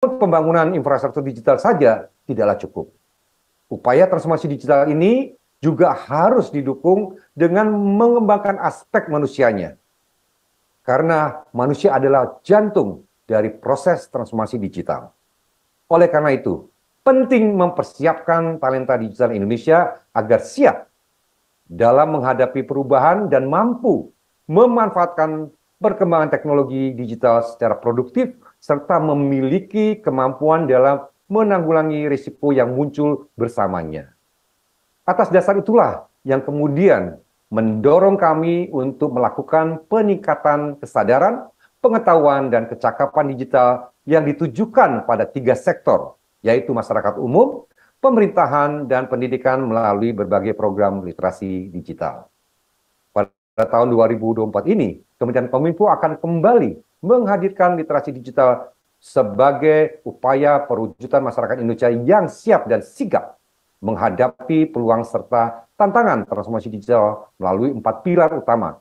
pembangunan infrastruktur digital saja tidaklah cukup. Upaya transformasi digital ini juga harus didukung dengan mengembangkan aspek manusianya. Karena manusia adalah jantung dari proses transformasi digital. Oleh karena itu, penting mempersiapkan talenta digital Indonesia agar siap dalam menghadapi perubahan dan mampu memanfaatkan perkembangan teknologi digital secara produktif serta memiliki kemampuan dalam menanggulangi risiko yang muncul bersamanya. Atas dasar itulah yang kemudian mendorong kami untuk melakukan peningkatan kesadaran, pengetahuan, dan kecakapan digital yang ditujukan pada 3 sektor, yaitu masyarakat umum, pemerintahan, dan pendidikan melalui berbagai program literasi digital. Pada tahun 2024 ini, Kementerian Kominfo akan kembali menghadirkan literasi digital sebagai upaya perwujudan masyarakat Indonesia yang siap dan sigap menghadapi peluang serta tantangan transformasi digital melalui 4 pilar utama,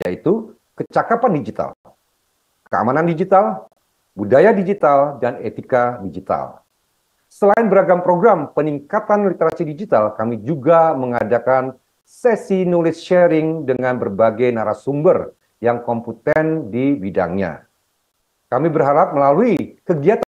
yaitu kecakapan digital, keamanan digital, budaya digital, dan etika digital. Selain beragam program peningkatan literasi digital, kami juga mengadakan sesi knowledge sharing dengan berbagai narasumber yang kompeten di bidangnya. Kami berharap melalui kegiatan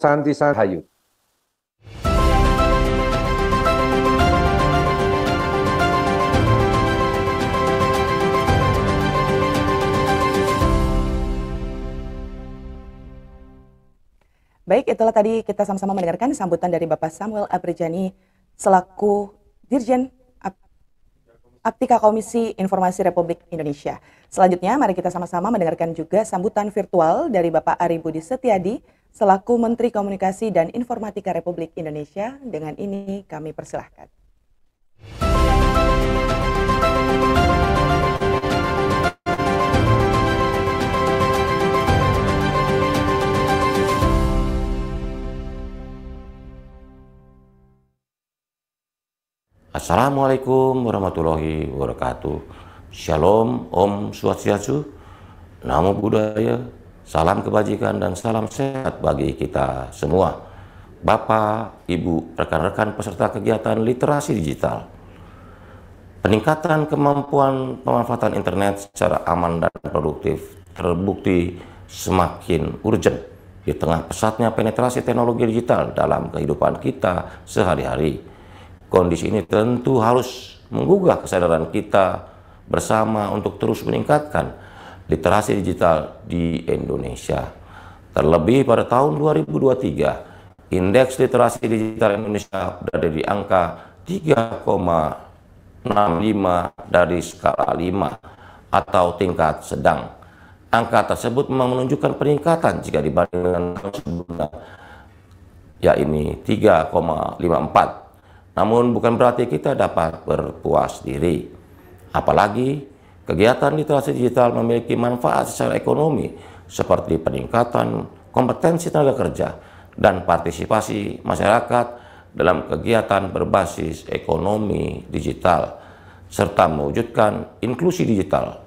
Santi Sanhayu. Baik, itulah tadi kita sama-sama mendengarkan sambutan dari Bapak Samuel Abrijani selaku Dirjen Aptika Komisi Informasi Republik Indonesia. Selanjutnya, mari kita sama-sama mendengarkan juga sambutan virtual dari Bapak Ari Budi Setiadi selaku Menteri Komunikasi dan Informatika Republik Indonesia. Dengan ini kami persilahkan. Assalamualaikum warahmatullahi wabarakatuh. Shalom, Om Swastiastu, Namo Buddhaya, salam kebajikan dan salam sehat bagi kita semua. Bapak, Ibu, rekan-rekan peserta kegiatan literasi digital. Peningkatan kemampuan pemanfaatan internet secara aman dan produktif terbukti semakin urgent di tengah pesatnya penetrasi teknologi digital dalam kehidupan kita sehari-hari. Kondisi ini tentu harus menggugah kesadaran kita bersama untuk terus meningkatkan literasi digital di Indonesia. Terlebih pada tahun 2023, indeks literasi digital Indonesia berada di angka 3,65 dari skala 5 atau tingkat sedang. Angka tersebut memang menunjukkan peningkatan jika dibandingkan tahun sebelumnya, yakni 3,54. Namun bukan berarti kita dapat berpuas diri. Apalagi kegiatan literasi digital memiliki manfaat secara ekonomi seperti peningkatan kompetensi tenaga kerja dan partisipasi masyarakat dalam kegiatan berbasis ekonomi digital serta mewujudkan inklusi digital.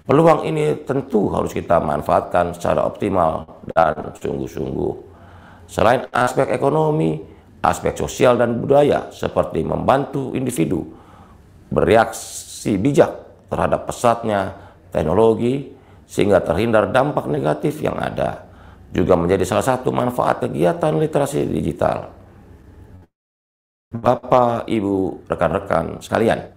Peluang ini tentu harus kita manfaatkan secara optimal dan sungguh-sungguh. Selain aspek ekonomi, aspek sosial dan budaya seperti membantu individu bereaksi bijak terhadap pesatnya teknologi sehingga terhindar dampak negatif yang ada juga menjadi salah satu manfaat kegiatan literasi digital. Bapak, Ibu, rekan-rekan sekalian,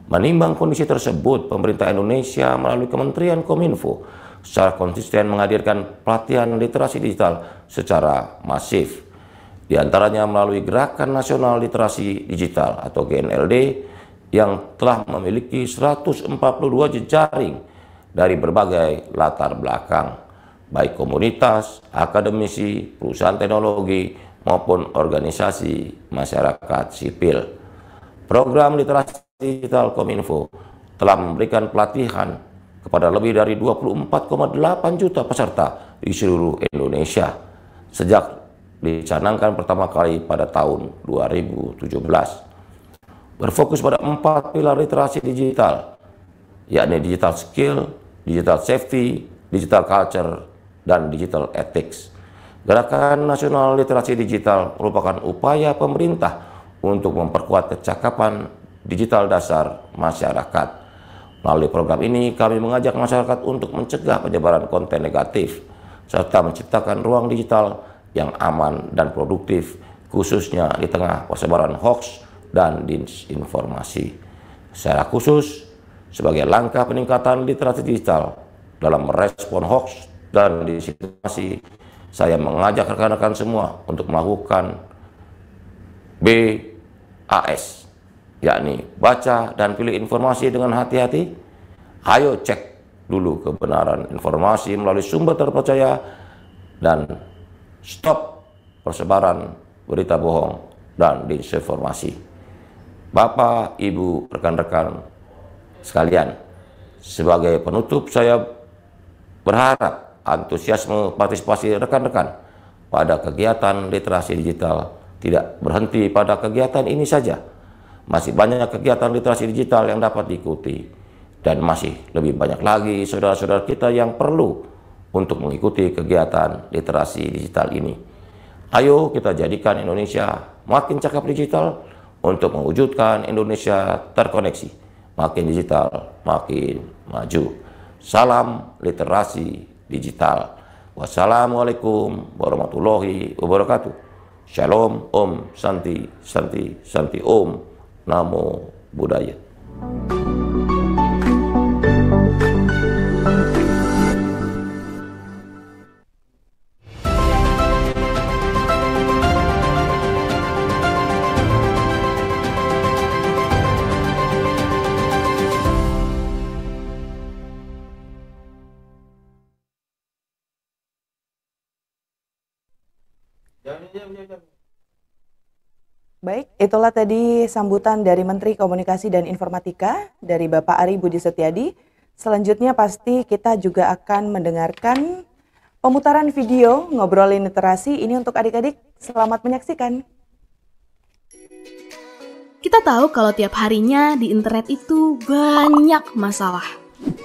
Menimbang kondisi tersebut, pemerintah Indonesia melalui Kementerian Kominfo secara konsisten menghadirkan pelatihan literasi digital secara masif. Di antaranya melalui Gerakan Nasional Literasi Digital atau GNLD yang telah memiliki 142 jejaring dari berbagai latar belakang, baik komunitas, akademisi, perusahaan teknologi, maupun organisasi masyarakat sipil. Program literasi digital Kominfo telah memberikan pelatihan kepada lebih dari 24,8 juta peserta di seluruh Indonesia sejak dicanangkan pertama kali pada tahun 2017. Berfokus pada 4 pilar literasi digital, yakni digital skill, digital safety, digital culture, dan digital ethics. Gerakan Nasional Literasi Digital merupakan upaya pemerintah untuk memperkuat kecakapan digital dasar masyarakat. Melalui program ini, kami mengajak masyarakat untuk mencegah penyebaran konten negatif, serta menciptakan ruang digital yang aman dan produktif, khususnya di tengah persebaran hoax dan disinformasi. Secara khusus, sebagai langkah peningkatan literasi digital dalam merespon hoax dan disinformasi, saya mengajak rekan-rekan semua untuk melakukan BAS, yakni baca dan pilih informasi dengan hati-hati. Ayo cek dulu kebenaran informasi melalui sumber terpercaya dan stop persebaran berita bohong dan disinformasi. Bapak, Ibu, rekan-rekan sekalian, sebagai penutup saya berharap antusiasme partisipasi rekan-rekan pada kegiatan literasi digital tidak berhenti pada kegiatan ini saja. Masih banyak kegiatan literasi digital yang dapat diikuti, dan masih lebih banyak lagi saudara-saudara kita yang perlu untuk mengikuti kegiatan literasi digital ini. Ayo kita jadikan Indonesia makin cakap digital untuk mewujudkan Indonesia terkoneksi, makin digital, makin maju. Salam literasi digital. Wassalamualaikum warahmatullahi wabarakatuh. Shalom, Om, Santi, Santi, Santi, Om, Namo Buddhaya. Baik, itulah tadi sambutan dari Menteri Komunikasi dan Informatika dari Bapak Ari Budi Setiadi. Selanjutnya pasti kita juga akan mendengarkan pemutaran video ngobrolin literasi ini untuk adik-adik. Selamat menyaksikan. Kita tahu kalau tiap harinya di internet itu banyak masalah.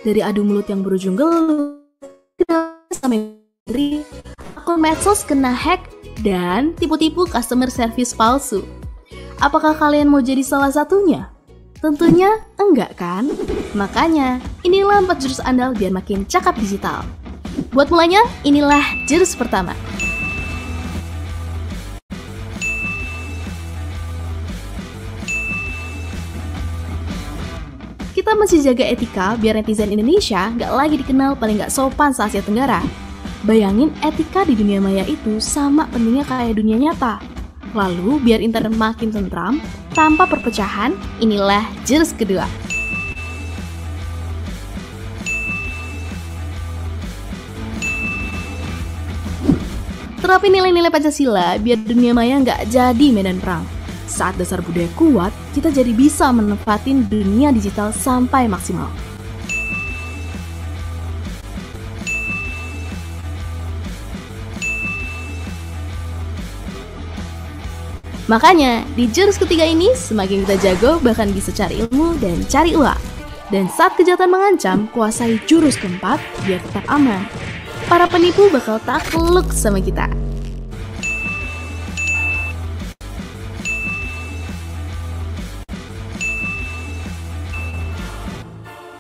Dari adu mulut yang berujung gelut, sampai akun medsos kena hack, dan tipu-tipu customer service palsu. Apakah kalian mau jadi salah satunya? Tentunya enggak kan? Makanya, inilah 4 jurus andal biar makin cakap digital. Buat mulanya, inilah jurus pertama. Kita mesti jaga etika biar netizen Indonesia nggak lagi dikenal paling nggak sopan se-Asia Tenggara. Bayangin etika di dunia maya itu sama pentingnya kayak dunia nyata. Lalu biar internet makin tentram, tanpa perpecahan, inilah jurus kedua. Terapin nilai-nilai Pancasila biar dunia maya nggak jadi medan perang. Saat dasar budaya kuat, kita jadi bisa menempatin dunia digital sampai maksimal. Makanya, di jurus ketiga ini, semakin kita jago, bahkan bisa cari ilmu dan cari uang. Dan saat kejahatan mengancam, kuasai jurus keempat biar tetap aman. Para penipu bakal takluk sama kita.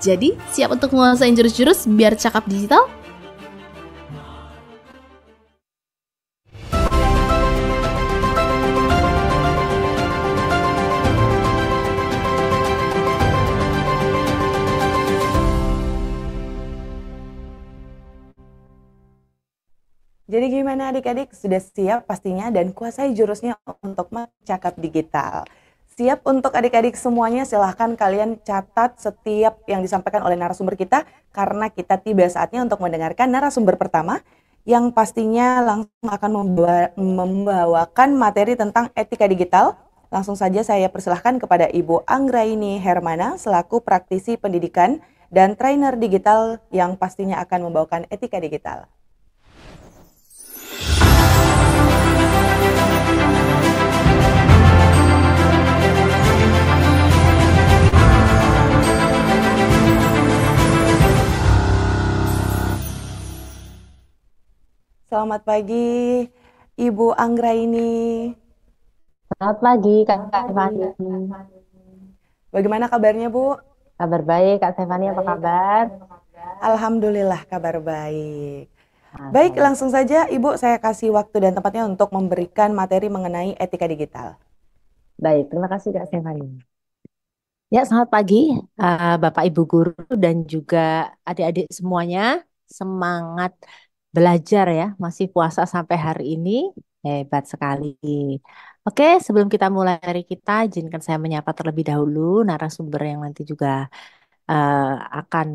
Jadi, siap untuk menguasain jurus-jurus biar cakap digital? Jadi gimana adik-adik, sudah siap pastinya dan kuasai jurusnya untuk bercakap digital. Siap untuk adik-adik semuanya, silahkan kalian catat setiap yang disampaikan oleh narasumber kita, karena kita tiba saatnya untuk mendengarkan narasumber pertama yang pastinya langsung akan membawakan materi tentang etika digital. Langsung saja saya persilahkan kepada Ibu Anggraini Hermana selaku praktisi pendidikan dan trainer digital yang pastinya akan membawakan etika digital. Selamat pagi, Ibu Anggraini. Selamat pagi, Kak Stefani. Bagaimana kabarnya, Bu? Kabar baik, Kak Stefani, apa kabar? Alhamdulillah, kabar baik. Baik, langsung saja, Ibu, saya kasih waktu dan tempatnya untuk memberikan materi mengenai etika digital. Baik, terima kasih, Kak Stefani. Ya, selamat pagi, Bapak Ibu guru dan juga adik-adik semuanya. Semangat belajar ya, masih puasa sampai hari ini, hebat sekali. Oke, sebelum kita mulai hari kita, izinkan saya menyapa terlebih dahulu narasumber yang nanti juga akan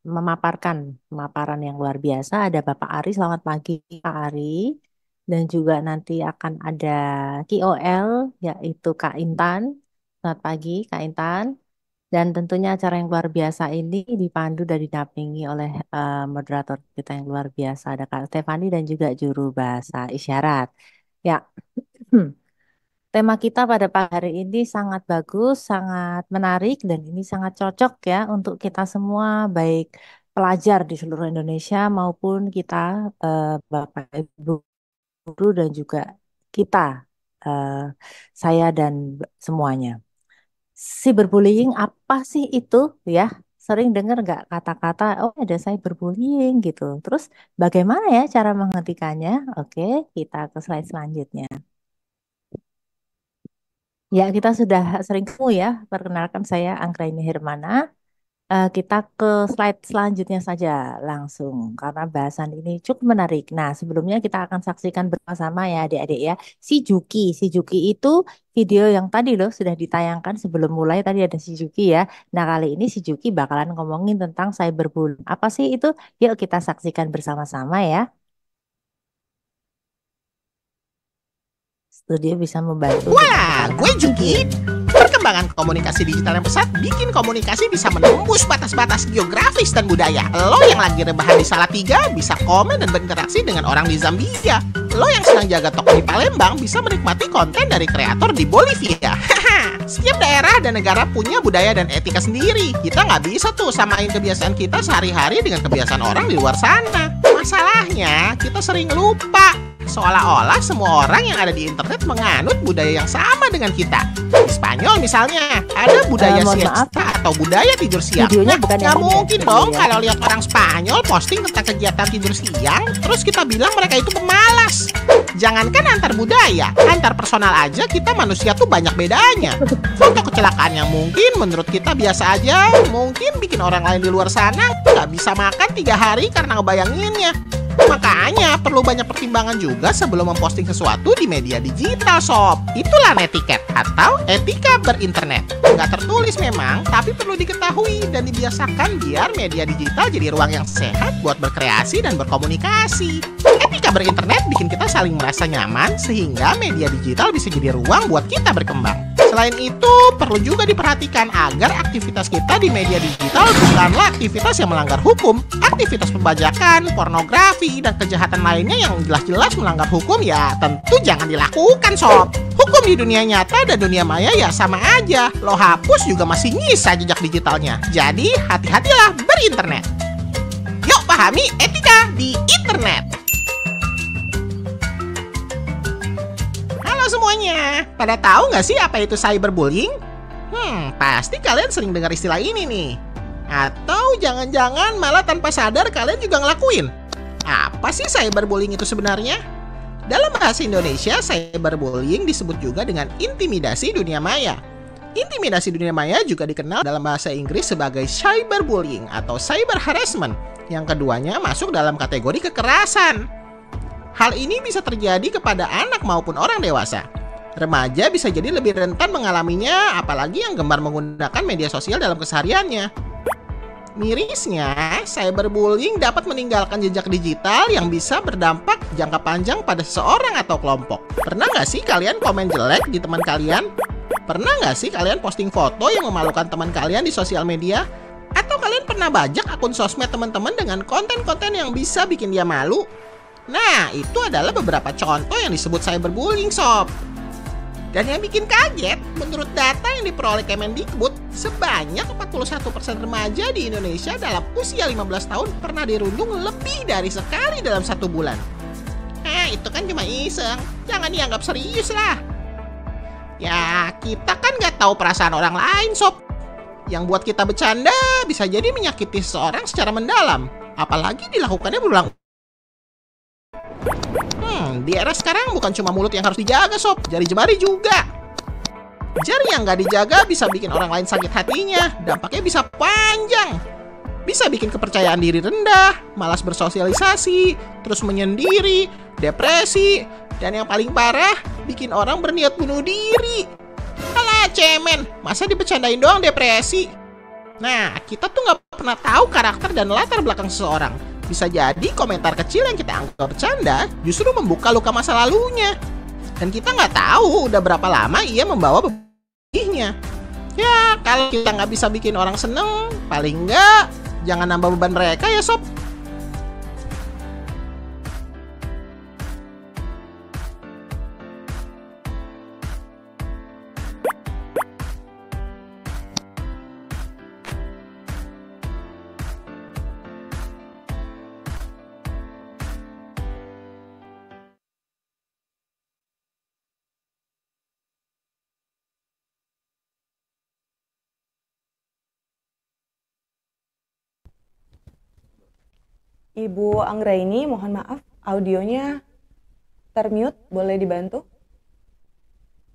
memaparkan pemaparan yang luar biasa. Ada Bapak Ari, selamat pagi Pak Ari. Dan juga nanti akan ada KOL, yaitu Kak Intan. Selamat pagi Kak Intan. Dan tentunya acara yang luar biasa ini dipandu dan didampingi oleh moderator kita yang luar biasa. Ada Kak Stefani dan juga juru bahasa isyarat. Ya, tema kita pada pagi hari ini sangat bagus, sangat menarik, dan ini sangat cocok ya untuk kita semua, baik pelajar di seluruh Indonesia maupun kita Bapak Ibu guru dan juga kita, saya dan semuanya. Cyberbullying apa sih itu ya? Sering dengar nggak kata-kata, oh ada cyberbullying gitu. Terus bagaimana ya cara menghentikannya? Oke, kita ke slide selanjutnya. Ya, kita sudah sering ketemu ya. Perkenalkan, saya Anggraini Hermana. Kita ke slide selanjutnya saja langsung karena bahasan ini cukup menarik. Nah, sebelumnya kita akan saksikan bersama ya adik-adik ya. Si Juki itu video yang tadi loh sudah ditayangkan sebelum mulai, tadi ada si Juki ya. Nah, kali ini si Juki bakalan ngomongin tentang cyberbullying. Apa sih itu? Yuk kita saksikan bersama-sama ya. Studio bisa membantu. Wah, gue Juki. Perkembangan komunikasi digital yang pesat bikin komunikasi bisa menembus batas-batas geografis dan budaya. Lo yang lagi rebahan di Salatiga bisa komen dan berinteraksi dengan orang di Zambia. Lo yang sedang jaga toko di Palembang bisa menikmati konten dari kreator di Bolivia. Setiap daerah dan negara punya budaya dan etika sendiri. Kita nggak bisa tuh samain kebiasaan kita sehari-hari dengan kebiasaan orang di luar sana. Masalahnya, kita sering lupa. Seolah-olah semua orang yang ada di internet menganut budaya yang sama dengan kita. Di Spanyol misalnya, ada budaya siesta atau budaya tidur siang. Nggak mungkin dong kalau lihat orang Spanyol posting tentang kegiatan tidur siang, terus kita bilang mereka itu pemalas. Jangankan antar budaya, antar personal aja kita manusia tuh banyak bedanya. Contoh kecelakaan yang mungkin menurut kita biasa aja, mungkin bikin orang lain di luar sana nggak bisa makan 3 hari karena ngebayanginnya. Makanya perlu banyak pertimbangan juga sebelum memposting sesuatu di media digital, sob. Itulah netiquette atau etika berinternet. Nggak tertulis memang, tapi perlu diketahui dan dibiasakan biar media digital jadi ruang yang sehat buat berkreasi dan berkomunikasi. Etika berinternet bikin kita saling merasa nyaman sehingga media digital bisa jadi ruang buat kita berkembang. Selain itu, perlu juga diperhatikan agar aktivitas kita di media digital bukanlah aktivitas yang melanggar hukum. Aktivitas pembajakan, pornografi, dan kejahatan lainnya yang jelas-jelas melanggar hukum ya tentu jangan dilakukan, sob. Hukum di dunia nyata dan dunia maya ya sama aja. Lo hapus juga masih nyisa jejak digitalnya. Jadi, hati-hatilah berinternet. Yuk pahami etika di internet. Semuanya, pada tahu nggak sih apa itu cyberbullying? Pasti kalian sering dengar istilah ini nih. Atau jangan-jangan malah tanpa sadar kalian juga ngelakuin. Apa sih cyberbullying itu sebenarnya? Dalam bahasa Indonesia, cyberbullying disebut juga dengan intimidasi dunia maya. Intimidasi dunia maya juga dikenal dalam bahasa Inggris sebagai cyberbullying atau cyber harassment. Yang keduanya masuk dalam kategori kekerasan. Hal ini bisa terjadi kepada anak maupun orang dewasa. Remaja bisa jadi lebih rentan mengalaminya, apalagi yang gemar menggunakan media sosial dalam kesehariannya. Mirisnya, cyberbullying dapat meninggalkan jejak digital yang bisa berdampak jangka panjang pada seseorang atau kelompok. Pernah nggak sih kalian komen jelek di teman kalian? Pernah nggak sih kalian posting foto yang memalukan teman kalian di sosial media? Atau kalian pernah bajak akun sosmed teman-teman dengan konten-konten yang bisa bikin dia malu? Nah, itu adalah beberapa contoh yang disebut cyberbullying, sob. Dan yang bikin kaget, menurut data yang diperoleh Kemendikbud, sebanyak 41% remaja di Indonesia dalam usia 15 tahun pernah dirundung lebih dari sekali dalam 1 bulan. Itu kan cuma iseng, jangan dianggap serius lah. Ya, kita kan nggak tahu perasaan orang lain, sob. Yang buat kita bercanda bisa jadi menyakiti seseorang secara mendalam, apalagi dilakukannya berulang. Di era sekarang bukan cuma mulut yang harus dijaga, sob, jari jemari juga. Jari yang nggak dijaga bisa bikin orang lain sakit hatinya, dampaknya bisa panjang. Bisa bikin kepercayaan diri rendah, malas bersosialisasi, terus menyendiri, depresi, dan yang paling parah, bikin orang berniat bunuh diri. Alah cemen, masa dibecandain doang depresi? Nah, kita tuh nggak pernah tahu karakter dan latar belakang seseorang. Bisa jadi komentar kecil yang kita anggap bercanda justru membuka luka masa lalunya. Dan kita nggak tahu udah berapa lama ia membawa bebannya. Ya, kalau kita nggak bisa bikin orang seneng, paling nggak jangan nambah beban mereka ya, sob. Ibu Anggraini, mohon maaf, audionya termute, boleh dibantu?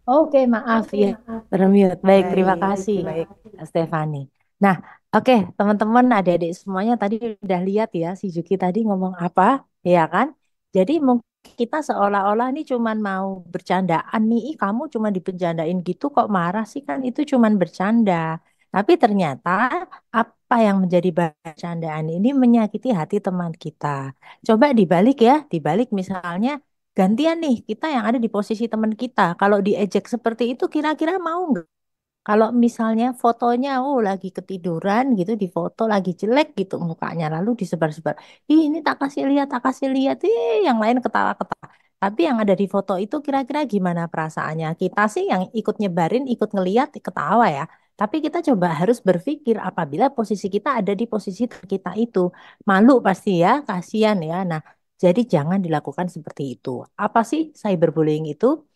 Oke, maaf ya, termute. Baik, terima Baik, kasih, baik. Stefani. Nah, oke, teman-teman, adik-adik semuanya tadi udah lihat ya, si Juki tadi ngomong apa, ya kan? Jadi mungkin kita seolah-olah ini cuman mau bercandaan nih, "Ih, kamu cuma dibercandain gitu kok marah sih, kan itu cuman bercanda." Tapi ternyata apa yang menjadi bercandaan ini menyakiti hati teman kita. Coba dibalik ya, dibalik misalnya gantian nih, kita yang ada di posisi teman kita. Kalau diejek seperti itu, kira-kira mau nggak? Kalau misalnya fotonya, oh lagi ketiduran gitu, di foto lagi jelek gitu mukanya, lalu disebar-sebar. Ih, ini tak kasih lihat, yang lain ketawa-ketawa. Tapi yang ada di foto itu kira-kira gimana perasaannya? Kita sih yang ikut nyebarin, ikut ngeliat, ketawa ya. Tapi kita coba harus berpikir apabila posisi kita ada di posisi kita itu. Malu pasti ya, kasihan ya. Nah, jadi jangan dilakukan seperti itu. Apa sih cyberbullying itu?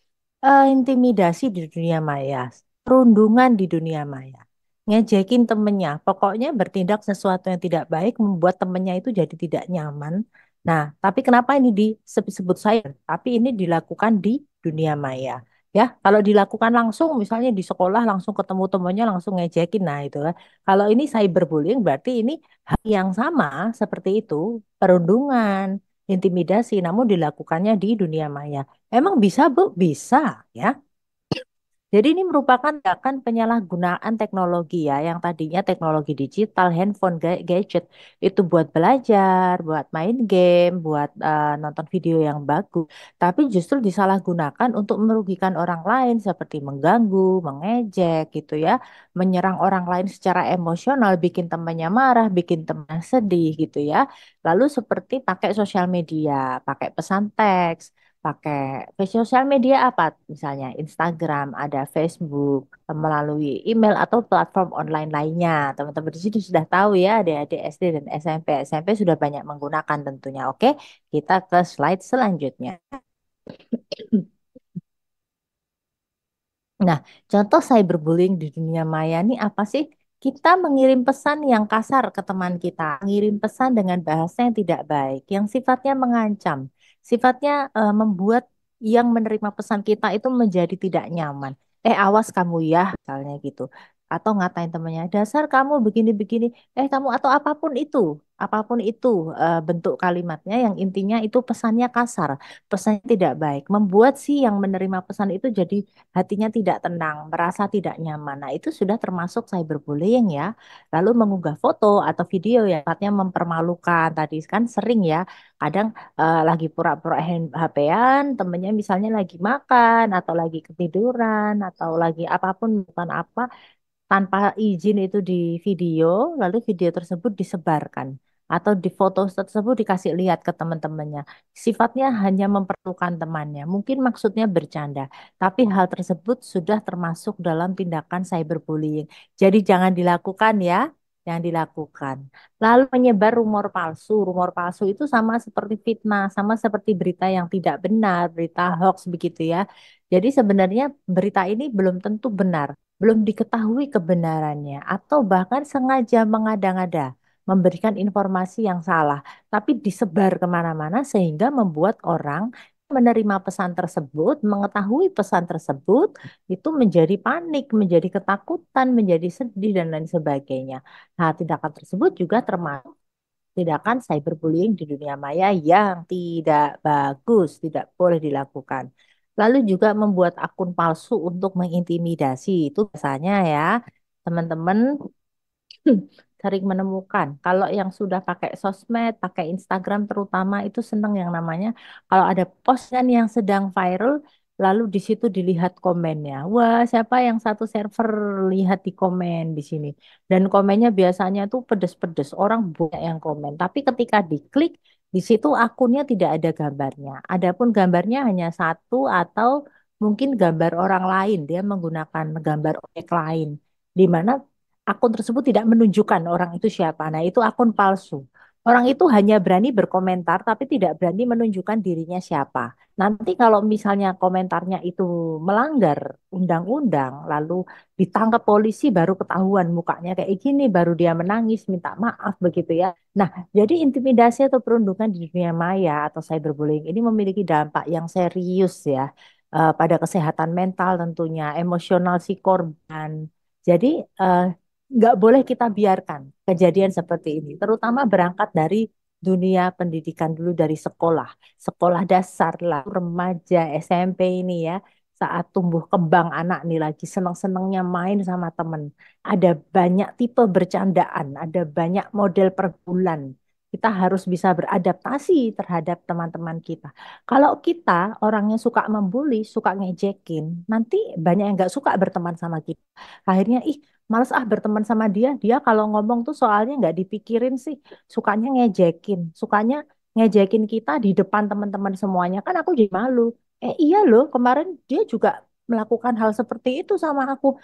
Intimidasi di dunia maya, perundungan di dunia maya, ngejekin temennya, pokoknya bertindak sesuatu yang tidak baik membuat temennya itu jadi tidak nyaman. Nah, tapi kenapa ini disebut saya? Tapi ini dilakukan di dunia maya. Ya, kalau dilakukan langsung, misalnya di sekolah langsung ketemu temennya langsung ngejekin, nah itu kan. Kalau ini cyberbullying berarti ini hal yang sama seperti itu, perundungan, intimidasi, namun dilakukannya di dunia maya. Emang bisa, Bu? Bisa, ya. Jadi ini merupakan tindakan penyalahgunaan teknologi ya, yang tadinya teknologi digital, handphone, gadget, itu buat belajar, buat main game, buat nonton video yang bagus. Tapi justru disalahgunakan untuk merugikan orang lain seperti mengganggu, mengejek gitu ya, menyerang orang lain secara emosional, bikin temannya marah, bikin teman sedih gitu ya. Lalu seperti pakai sosial media, pakai pesan teks, pakai sosial media apa misalnya Instagram, ada Facebook, melalui email atau platform online lainnya. Teman-teman di sini sudah tahu ya, adik-adik SD dan SMP. SMP sudah banyak menggunakan tentunya. Oke, kita ke slide selanjutnya. Nah, contoh cyberbullying di dunia maya ini apa sih? Kita mengirim pesan yang kasar ke teman kita, mengirim pesan dengan bahasa yang tidak baik, yang sifatnya mengancam, sifatnya membuat yang menerima pesan kita itu menjadi tidak nyaman. Awas kamu ya, misalnya gitu. atau ngatain temannya, dasar kamu begini-begini, kamu atau apapun itu bentuk kalimatnya yang intinya itu pesannya kasar, pesannya tidak baik, membuat si yang menerima pesan itu jadi hatinya tidak tenang, merasa tidak nyaman. Nah, itu sudah termasuk cyberbullying ya. Lalu mengunggah foto atau video yang sifatnya mempermalukan, tadi kan sering ya, kadang lagi pura-pura HP-an, temennya misalnya lagi makan atau lagi ketiduran atau lagi apapun bukan apa, tanpa izin itu di video, lalu video tersebut disebarkan atau di foto tersebut dikasih lihat ke teman-temannya. Sifatnya hanya memperlukan temannya, mungkin maksudnya bercanda, tapi hal tersebut sudah termasuk dalam tindakan cyberbullying. Jadi jangan dilakukan ya, yang dilakukan. Lalu menyebar rumor palsu. Rumor palsu itu sama seperti fitnah, sama seperti berita yang tidak benar, berita hoax begitu ya. Jadi sebenarnya berita ini belum tentu benar, belum diketahui kebenarannya, atau bahkan sengaja mengada-ngada memberikan informasi yang salah, tapi disebar kemana-mana sehingga membuat orang menerima pesan tersebut, mengetahui pesan tersebut, itu menjadi panik, menjadi ketakutan, menjadi sedih, dan lain sebagainya. Nah, tindakan tersebut juga termasuk tindakan cyberbullying di dunia maya yang tidak bagus, tidak boleh dilakukan. Lalu juga membuat akun palsu untuk mengintimidasi. Itu biasanya ya, teman-teman sering menemukan. Kalau yang sudah pakai sosmed, pakai Instagram terutama itu senang yang namanya kalau ada postingan yang sedang viral, lalu di situ dilihat komennya. Wah, siapa yang satu server, lihat di komen di sini. Dan komennya biasanya tuh pedes-pedes, orang banyak yang komen. Tapi ketika diklik, di situ akunnya tidak ada gambarnya. Adapun gambarnya hanya satu atau mungkin gambar orang lain, dia menggunakan gambar objek lain. Di mana akun tersebut tidak menunjukkan orang itu siapa. Nah, itu akun palsu. Orang itu hanya berani berkomentar, tapi tidak berani menunjukkan dirinya siapa. Nanti kalau misalnya komentarnya itu melanggar undang-undang, lalu ditangkap polisi baru ketahuan mukanya kayak gini, baru dia menangis, minta maaf begitu ya. Nah, jadi intimidasi atau perundungan di dunia maya atau cyberbullying ini memiliki dampak yang serius ya, pada kesehatan mental tentunya, emosional si korban. Jadi eh, nggak boleh kita biarkan kejadian seperti ini, terutama berangkat dari dunia pendidikan dulu dari sekolah, sekolah dasar lah, remaja, SMP ini ya, saat tumbuh kembang anak nih lagi seneng-senengnya main sama temen. Ada banyak tipe bercandaan, ada banyak model perbulan. Kita harus bisa beradaptasi terhadap teman-teman kita. Kalau kita orangnya suka membuli, suka ngejekin, nanti banyak yang nggak suka berteman sama kita. Akhirnya, ih, males ah berteman sama dia. Dia kalau ngomong tuh soalnya nggak dipikirin sih. Sukanya ngejekin. Sukanya ngejekin kita di depan teman-teman semuanya. Kan aku jadi malu. Iya loh, kemarin dia juga melakukan hal seperti itu sama aku.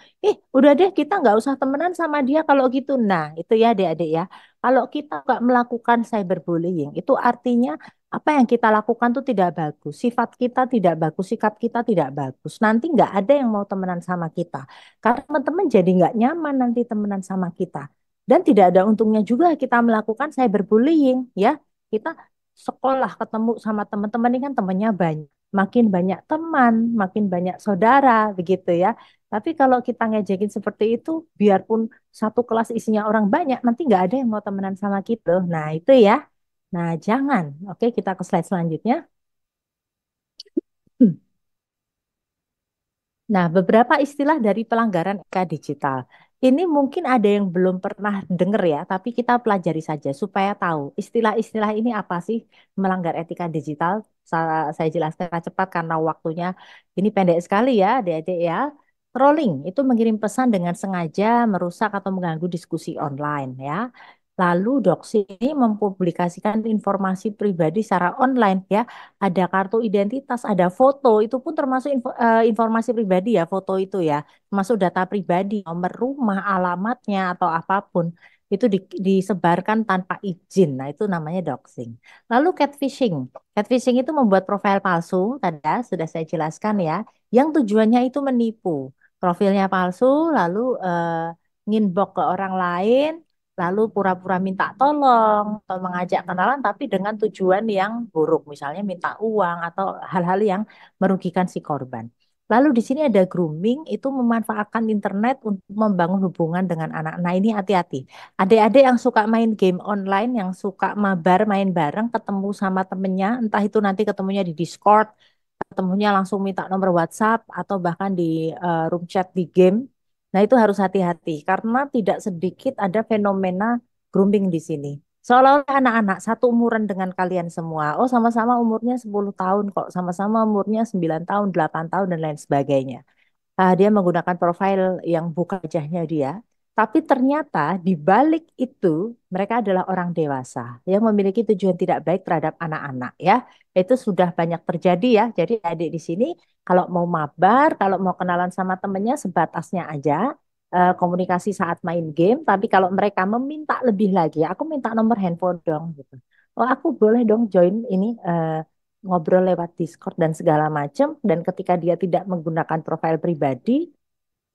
Udah deh kita nggak usah temenan sama dia kalau gitu. Nah, itu ya adik-adik ya. Kalau kita nggak melakukan cyberbullying, itu artinya apa yang kita lakukan tuh tidak bagus. Sifat kita tidak bagus, sikap kita tidak bagus. Nanti nggak ada yang mau temenan sama kita. Karena teman-teman jadi nggak nyaman nanti temenan sama kita. Dan tidak ada untungnya juga kita melakukan cyberbullying ya. Kita sekolah ketemu sama teman-teman ini kan temannya banyak. Makin banyak teman, makin banyak saudara, begitu ya. Tapi kalau kita ngejekin seperti itu, biarpun satu kelas isinya orang banyak, nanti nggak ada yang mau temenan sama kita. Nah, itu ya. Nah, jangan. Oke, kita ke slide selanjutnya. Nah, beberapa istilah dari pelanggaran etika digital. Ini mungkin ada yang belum pernah dengar ya, tapi kita pelajari saja supaya tahu istilah-istilah ini apa sih melanggar etika digital. Saya jelaskan secara cepat karena waktunya ini pendek sekali ya, adik-adik ya. Trolling itu mengirim pesan dengan sengaja merusak atau mengganggu diskusi online ya. Lalu doxing ini mempublikasikan informasi pribadi secara online ya, ada kartu identitas, ada foto, itu pun termasuk informasi pribadi ya, foto itu ya, termasuk data pribadi, nomor rumah, alamatnya atau apapun itu disebarkan tanpa izin. Nah, itu namanya doxing. Lalu catfishing. Catfishing itu membuat profil palsu, tadi ya, sudah saya jelaskan ya, yang tujuannya itu menipu. Profilnya palsu, lalu nginbox ke orang lain, lalu pura-pura minta tolong atau mengajak kenalan tapi dengan tujuan yang buruk, misalnya minta uang atau hal-hal yang merugikan si korban. Lalu di sini ada grooming, itu memanfaatkan internet untuk membangun hubungan dengan anak. Nah, ini hati-hati. Adik-adik yang suka main game online, yang suka mabar, main bareng, ketemu sama temennya, entah itu nanti ketemunya di Discord, ketemunya langsung minta nomor WhatsApp, atau bahkan di room chat di game. Nah, itu harus hati-hati, karena tidak sedikit ada fenomena grooming di sini. Seolah-olah anak-anak satu umuran dengan kalian semua. Oh, sama-sama umurnya 10 tahun kok, sama-sama umurnya 9 tahun, 8 tahun, dan lain sebagainya. Dia menggunakan profil yang bukan wajahnya dia. Tapi ternyata di balik itu mereka adalah orang dewasa yang memiliki tujuan tidak baik terhadap anak-anak ya. Itu sudah banyak terjadi ya. Jadi adik di sini kalau mau mabar, kalau mau kenalan sama temennya sebatasnya aja. Komunikasi saat main game. Tapi kalau mereka meminta lebih lagi, aku minta nomor handphone dong gitu. Oh, aku boleh dong join ini ngobrol lewat Discord dan segala macam. Dan ketika dia tidak menggunakan profil pribadi,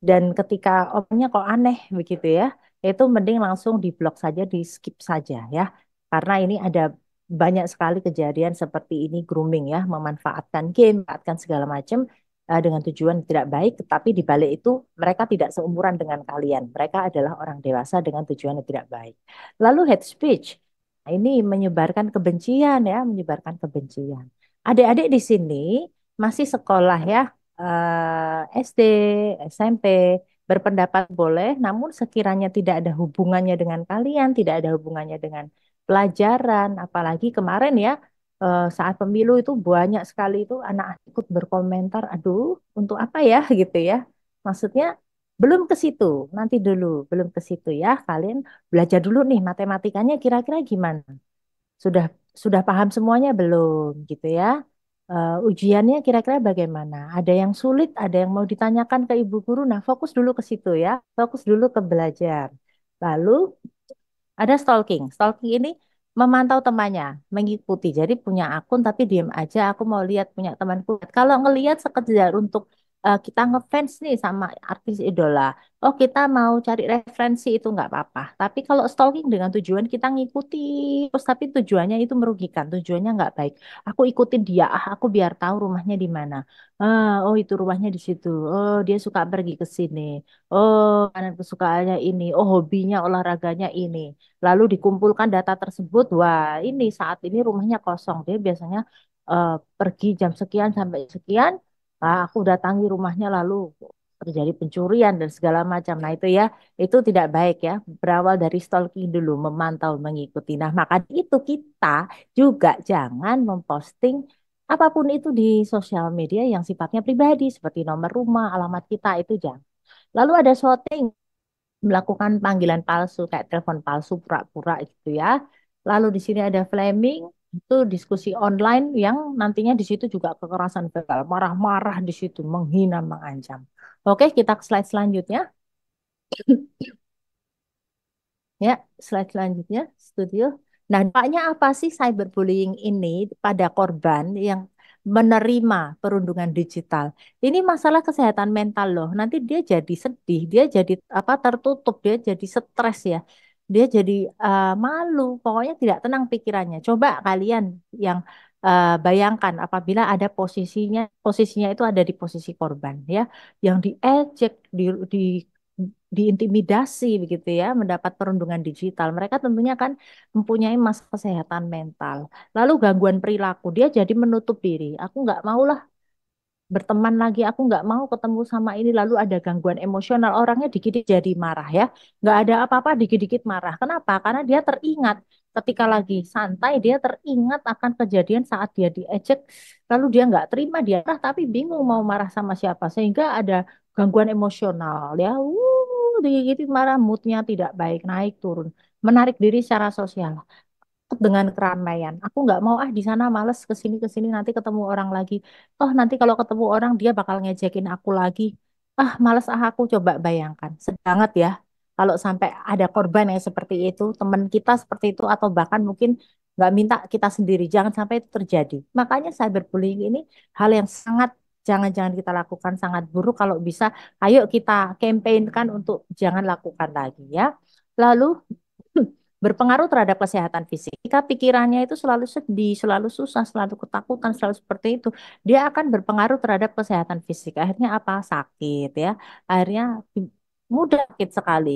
dan ketika orangnya kok aneh begitu ya, itu mending langsung diblok saja, di skip saja ya. Karena ini ada banyak sekali kejadian seperti ini, grooming ya, memanfaatkan game, memanfaatkan segala macam dengan tujuan tidak baik, tetapi di balik itu mereka tidak seumuran dengan kalian. Mereka adalah orang dewasa dengan tujuan yang tidak baik. Lalu hate speech. Nah, ini menyebarkan kebencian ya, menyebarkan kebencian. Adik-adik di sini masih sekolah ya, SD, SMP, berpendapat boleh, namun sekiranya tidak ada hubungannya dengan kalian, tidak ada hubungannya dengan pelajaran, apalagi kemarin ya, saat pemilu itu banyak sekali itu anak ikut berkomentar, aduh, untuk apa ya gitu ya. Maksudnya belum ke situ, nanti dulu, belum ke situ ya. Kalian belajar dulu nih matematikanya kira-kira gimana? Sudah sudah paham semuanya belum gitu ya? Ujiannya kira-kira bagaimana? Ada yang sulit, ada yang mau ditanyakan ke ibu guru. Nah, fokus dulu ke situ ya. Fokus dulu ke belajar. Lalu ada stalking. Stalking ini memantau temannya, mengikuti. Jadi punya akun tapi diam aja. Aku mau lihat punya temanku. Kalau ngelihat sekedar untuk kita ngefans nih sama artis idola. Oh, kita mau cari referensi itu nggak apa-apa. Tapi kalau stalking dengan tujuan kita ngikuti, terus tapi tujuannya itu merugikan, tujuannya nggak baik. Aku ikutin dia, aku biar tahu rumahnya di mana. Oh itu rumahnya di situ. Oh dia suka pergi ke sini. Oh karena kesukaannya ini. Oh hobinya olahraganya ini. Lalu dikumpulkan data tersebut. Wah ini saat ini rumahnya kosong. Dia biasanya eh, pergi jam sekian sampai sekian. Aku datangi rumahnya lalu terjadi pencurian dan segala macam. Nah itu ya, itu tidak baik ya. Berawal dari stalking dulu, memantau, mengikuti. Nah maka itu kita juga jangan memposting apapun itu di sosial media yang sifatnya pribadi, seperti nomor rumah, alamat kita, itu jangan. Lalu ada shorting, melakukan panggilan palsu, kayak telepon palsu, pura-pura gitu ya. Lalu di sini ada flaming, itu diskusi online yang nantinya di situ juga kekerasan verbal, marah-marah di situ, menghina, mengancam. Oke, kita ke slide selanjutnya. Ya, slide selanjutnya, studio. Nah, dampaknya apa sih cyberbullying ini pada korban yang menerima perundungan digital? Ini masalah kesehatan mental loh. Nanti dia jadi sedih, dia jadi apa tertutup, dia jadi stres ya. Dia jadi malu, pokoknya tidak tenang pikirannya. Coba kalian yang bayangkan apabila ada posisinya itu ada di posisi korban ya, yang diejek, di diintimidasi begitu ya, mendapat perundungan digital. Mereka tentunya kan mempunyai masalah kesehatan mental. Lalu gangguan perilaku, dia jadi menutup diri. Aku nggak maulah berteman lagi, aku nggak mau ketemu sama ini. Lalu ada gangguan emosional, orangnya dikit-dikit jadi marah ya. Nggak ada apa-apa, dikit-dikit marah. Kenapa? Karena dia teringat ketika lagi santai, dia teringat akan kejadian saat dia diejek, lalu dia nggak terima, dia marah tapi bingung mau marah sama siapa, sehingga ada gangguan emosional ya. Dikit-dikit marah, moodnya tidak baik, naik turun, menarik diri secara sosial dengan keramaian. Aku nggak mau di sana, males ke sini nanti ketemu orang lagi. Oh nanti kalau ketemu orang dia bakal ngejekin aku lagi. Males aku, coba bayangkan. Sedih banget ya. Kalau sampai ada korban yang seperti itu, teman kita seperti itu, atau bahkan mungkin nggak minta kita sendiri, jangan sampai itu terjadi. Makanya cyberbullying ini hal yang sangat jangan-jangan kita lakukan, sangat buruk. Kalau bisa, ayo kita campaignkan untuk jangan lakukan lagi ya. Lalu berpengaruh terhadap kesehatan fisik. Jika pikirannya itu selalu sedih, selalu susah, selalu ketakutan, selalu seperti itu, dia akan berpengaruh terhadap kesehatan fisik. Akhirnya apa? Sakit ya. Akhirnya mudah sakit sekali.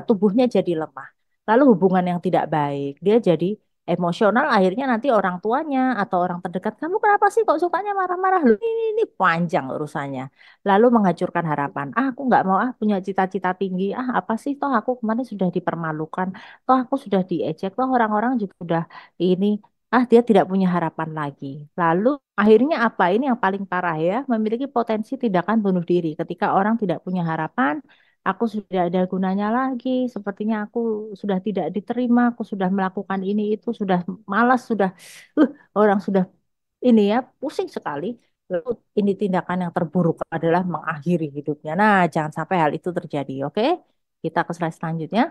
Tubuhnya jadi lemah. Lalu hubungan yang tidak baik, dia jadi emosional. Akhirnya nanti orang tuanya atau orang terdekat, kamu kenapa sih kok sukanya marah-marah? Loh, ini panjang urusannya. Lalu menghancurkan harapan. Ah, aku nggak mau punya cita-cita tinggi. Ah, apa sih toh aku kemarin sudah dipermalukan. Toh aku sudah diejek. Toh orang-orang juga sudah ini. Ah, dia tidak punya harapan lagi. Lalu akhirnya apa? Ini yang paling parah ya. Memiliki potensi tindakan bunuh diri. Ketika orang tidak punya harapan, aku sudah ada gunanya lagi. Sepertinya aku sudah tidak diterima. Aku sudah melakukan ini itu. Sudah malas. Sudah uh, orang sudah ini ya pusing sekali. Lalu ini tindakan yang terburuk adalah mengakhiri hidupnya. Nah, jangan sampai hal itu terjadi. Oke, kita ke slide selanjutnya.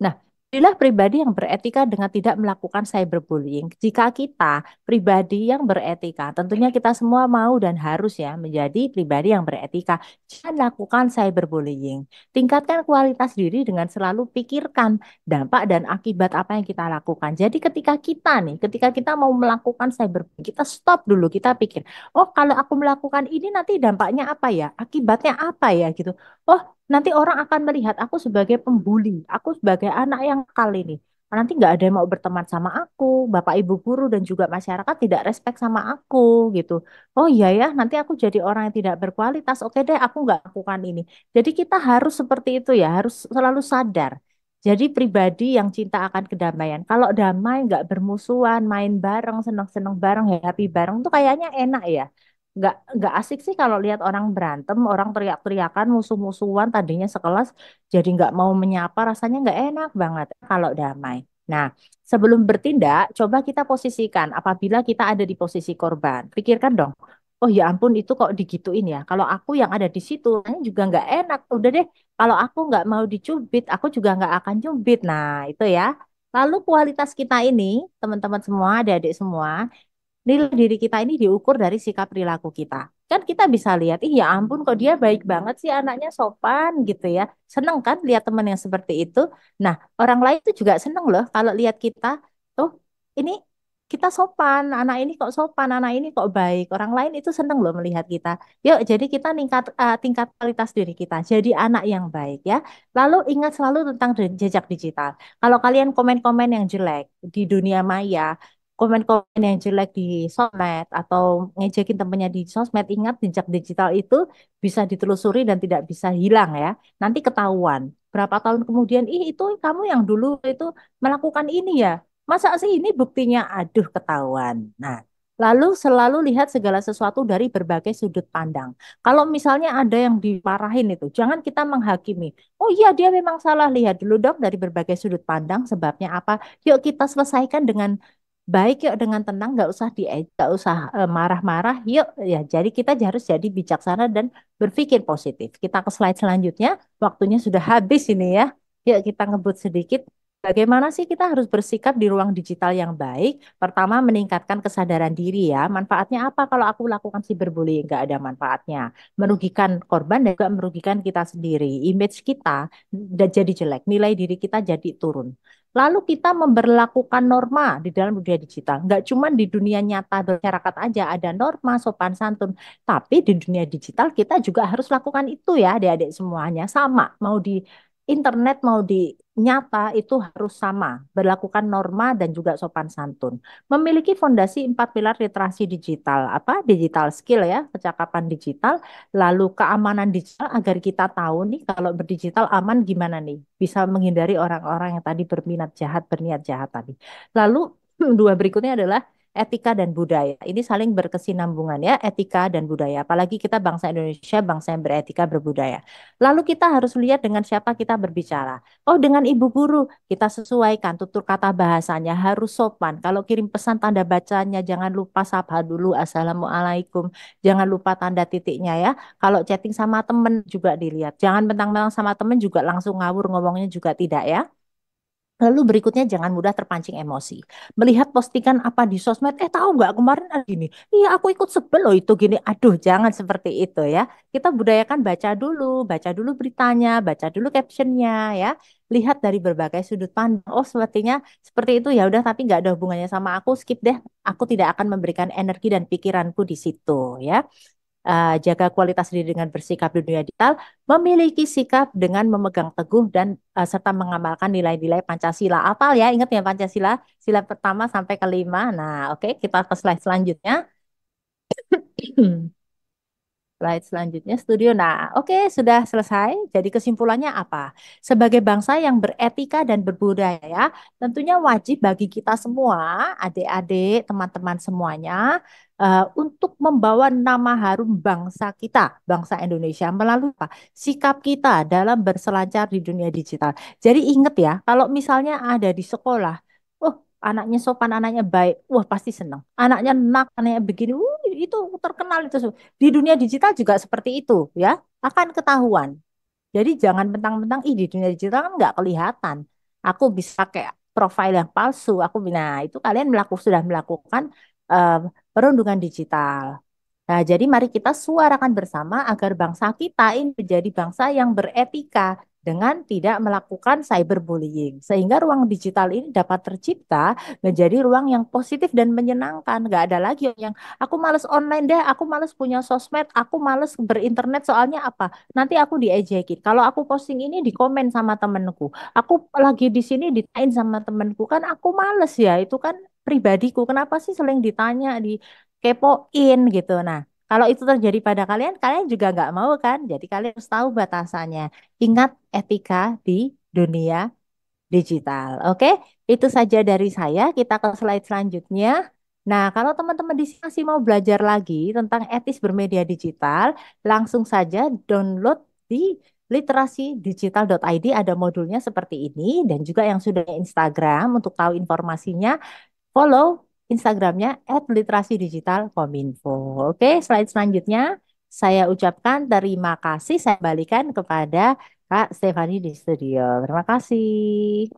Nah, inilah pribadi yang beretika dengan tidak melakukan cyberbullying. Jika kita pribadi yang beretika, tentunya kita semua mau dan harus ya menjadi pribadi yang beretika. Jangan lakukan cyberbullying. Tingkatkan kualitas diri dengan selalu pikirkan dampak dan akibat apa yang kita lakukan. Jadi ketika kita mau melakukan cyberbullying, kita stop dulu, kita pikir, oh kalau aku melakukan ini nanti dampaknya apa ya? Akibatnya apa ya gitu. Oh, nanti orang akan melihat aku sebagai pembuli, aku sebagai anak yang nakal ini. Nanti nggak ada yang mau berteman sama aku, bapak ibu guru dan juga masyarakat tidak respect sama aku gitu. Oh iya ya, nanti aku jadi orang yang tidak berkualitas. Oke deh, aku nggak lakukan ini. Jadi kita harus seperti itu ya, harus selalu sadar. Jadi pribadi yang cinta akan kedamaian. Kalau damai, nggak bermusuhan, main bareng, seneng-seneng bareng, happy bareng, tuh kayaknya enak ya. Nggak asik sih kalau lihat orang berantem, orang teriak-teriakan, musuh-musuhan, tadinya sekelas jadi nggak mau menyapa, rasanya nggak enak banget kalau damai. Nah, sebelum bertindak, coba kita posisikan apabila kita ada di posisi korban. Pikirkan dong, oh ya ampun itu kok digituin ya. Kalau aku yang ada di situ, rasanya juga nggak enak. Udah deh, kalau aku nggak mau dicubit, aku juga nggak akan cubit. Nah, itu ya. Lalu kualitas kita ini, teman-teman semua, adik-adik semua, nilai diri kita ini diukur dari sikap perilaku kita. Kan kita bisa lihat, ih ya ampun kok dia baik banget sih anaknya sopan gitu ya. Seneng kan lihat teman yang seperti itu. Nah, orang lain itu juga seneng loh kalau lihat kita, oh ini kita sopan, anak ini kok sopan, anak ini kok baik. Orang lain itu seneng loh melihat kita. Yuk, jadi kita tingkat kualitas diri kita, jadi anak yang baik ya. Lalu ingat selalu tentang jejak digital. Kalau kalian komen-komen yang jelek di dunia maya, komen-komen yang jelek di sosmed atau ngejekin temennya di sosmed, ingat jejak digital itu bisa ditelusuri dan tidak bisa hilang ya. Nanti ketahuan. Berapa tahun kemudian, ih itu kamu yang dulu itu melakukan ini ya. Masa sih ini buktinya? Aduh, ketahuan. Nah, lalu selalu lihat segala sesuatu dari berbagai sudut pandang. Kalau misalnya ada yang dimarahin itu, jangan kita menghakimi. Oh iya, dia memang salah. Lihat dulu dong dari berbagai sudut pandang, sebabnya apa. Yuk kita selesaikan dengan baik, yuk dengan tenang, nggak usah nggak usah marah-marah. Yuk ya, jadi kita harus jadi bijaksana dan berpikir positif. Kita ke slide selanjutnya. Waktunya sudah habis ini ya. Yuk kita ngebut sedikit. Bagaimana sih kita harus bersikap di ruang digital yang baik? Pertama, meningkatkan kesadaran diri ya. Manfaatnya apa kalau aku lakukan cyberbullying? Nggak ada manfaatnya. Merugikan korban dan juga merugikan kita sendiri. Image kita dan jadi jelek, nilai diri kita jadi turun. Lalu kita memberlakukan norma di dalam dunia digital. Nggak cuma di dunia nyata masyarakat aja ada norma sopan santun. Tapi di dunia digital kita juga harus lakukan itu ya adik-adik semuanya. Sama, mau di internet mau di nyata itu harus sama. Berlakukan norma dan juga sopan santun. Memiliki fondasi 4 pilar literasi digital. Apa? Digital skill ya, kecakapan digital. Lalu keamanan digital agar kita tahu nih kalau berdigital aman gimana nih. Bisa menghindari orang-orang yang tadi berniat jahat tadi. Lalu dua berikutnya adalah etika dan budaya. Ini saling berkesinambungan ya, etika dan budaya. Apalagi kita bangsa Indonesia, bangsa yang beretika berbudaya. Lalu kita harus lihat dengan siapa kita berbicara. Oh, dengan ibu guru, kita sesuaikan tutur kata bahasanya harus sopan. Kalau kirim pesan tanda bacanya jangan lupa sapa dulu Assalamualaikum. Jangan lupa tanda titiknya ya. Kalau chatting sama temen juga dilihat. Jangan mentang-mentang sama temen juga langsung ngawur ngomongnya juga tidak ya. Lalu berikutnya jangan mudah terpancing emosi. Melihat postingan apa di sosmed, tahu nggak kemarin ada gini. Iya aku ikut sebel loh itu gini. Aduh jangan seperti itu ya. Kita budayakan baca dulu beritanya, baca dulu captionnya ya. Lihat dari berbagai sudut pandang. Oh sepertinya seperti itu ya udah tapi nggak ada hubungannya sama aku, skip deh. Aku tidak akan memberikan energi dan pikiranku di situ ya. Jaga kualitas diri dengan bersikap di dunia digital, memiliki sikap dengan memegang teguh dan serta mengamalkan nilai-nilai Pancasila. Apal ya, ingat ya Pancasila, sila pertama sampai kelima. Nah, oke, kita ke slide selanjutnya. Slide selanjutnya studio. Nah, oke, sudah selesai. Jadi kesimpulannya apa? Sebagai bangsa yang beretika dan berbudaya, tentunya wajib bagi kita semua, adik-adik, teman-teman semuanya, untuk membawa nama harum bangsa kita, bangsa Indonesia, melalui apa? Sikap kita dalam berselancar di dunia digital. Jadi ingat ya, kalau misalnya ada di sekolah, oh anaknya sopan, anaknya baik, wah pasti senang. Anaknya enak, anaknya begini, itu terkenal itu. Di dunia digital juga seperti itu ya, akan ketahuan. Jadi jangan mentang-mentang ih di dunia digital kan nggak kelihatan. Aku bisa pakai profil yang palsu. Nah itu kalian sudah melakukan eh, perundungan digital. Nah, jadi mari kita suarakan bersama agar bangsa kita ini menjadi bangsa yang beretika dengan tidak melakukan cyberbullying. Sehingga ruang digital ini dapat tercipta menjadi ruang yang positif dan menyenangkan. Nggak ada lagi yang aku males online deh, aku males punya sosmed, aku males berinternet soalnya apa? Nanti aku diejekin. Kalau aku posting ini di komen sama temenku, aku lagi di sini ditain sama temenku, kan aku males ya, itu kan pribadiku. Kenapa sih sering ditanya, kepoin gitu. Nah, kalau itu terjadi pada kalian, kalian juga nggak mau kan? Jadi kalian harus tahu batasannya. Ingat etika di dunia digital. Oke, itu saja dari saya. Kita ke slide selanjutnya. Nah, kalau teman-teman di sini masih mau belajar lagi tentang etis bermedia digital, langsung saja download di literasidigital.id, ada modulnya seperti ini dan juga yang sudah Instagram untuk tahu informasinya. Follow Instagramnya @literasidigitalkominfo. Oke, slide selanjutnya saya ucapkan terima kasih. Saya balikan kepada Kak Stefani di studio. Terima kasih.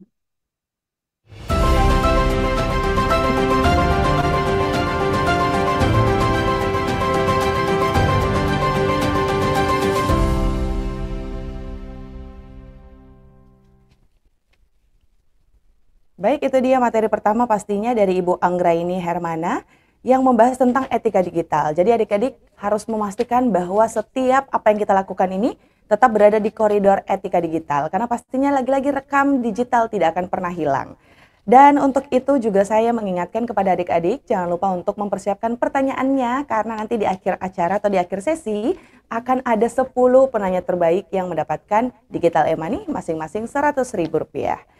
Baik, itu dia materi pertama pastinya dari Ibu Anggraini Hermana yang membahas tentang etika digital. Jadi adik-adik harus memastikan bahwa setiap apa yang kita lakukan ini tetap berada di koridor etika digital. Karena pastinya lagi-lagi rekam digital tidak akan pernah hilang. Dan untuk itu juga saya mengingatkan kepada adik-adik, jangan lupa untuk mempersiapkan pertanyaannya karena nanti di akhir acara atau di akhir sesi akan ada 10 penanya terbaik yang mendapatkan digital e-money masing-masing Rp100.000.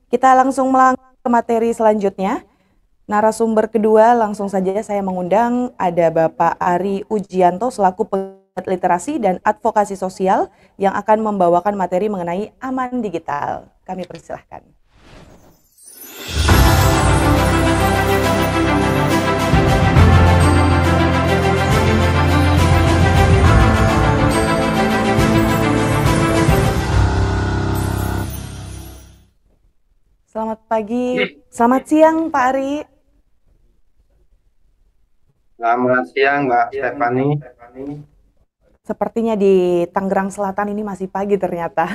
Kita langsung melangkah ke materi selanjutnya. Narasumber kedua langsung saja saya mengundang ada Bapak Ari Ujianto selaku pegiat literasi dan advokasi sosial yang akan membawakan materi mengenai aman digital. Kami persilahkan. Selamat pagi, selamat siang Pak Ari. Selamat siang Mbak Stefani. Sepertinya di Tangerang Selatan ini masih pagi ternyata.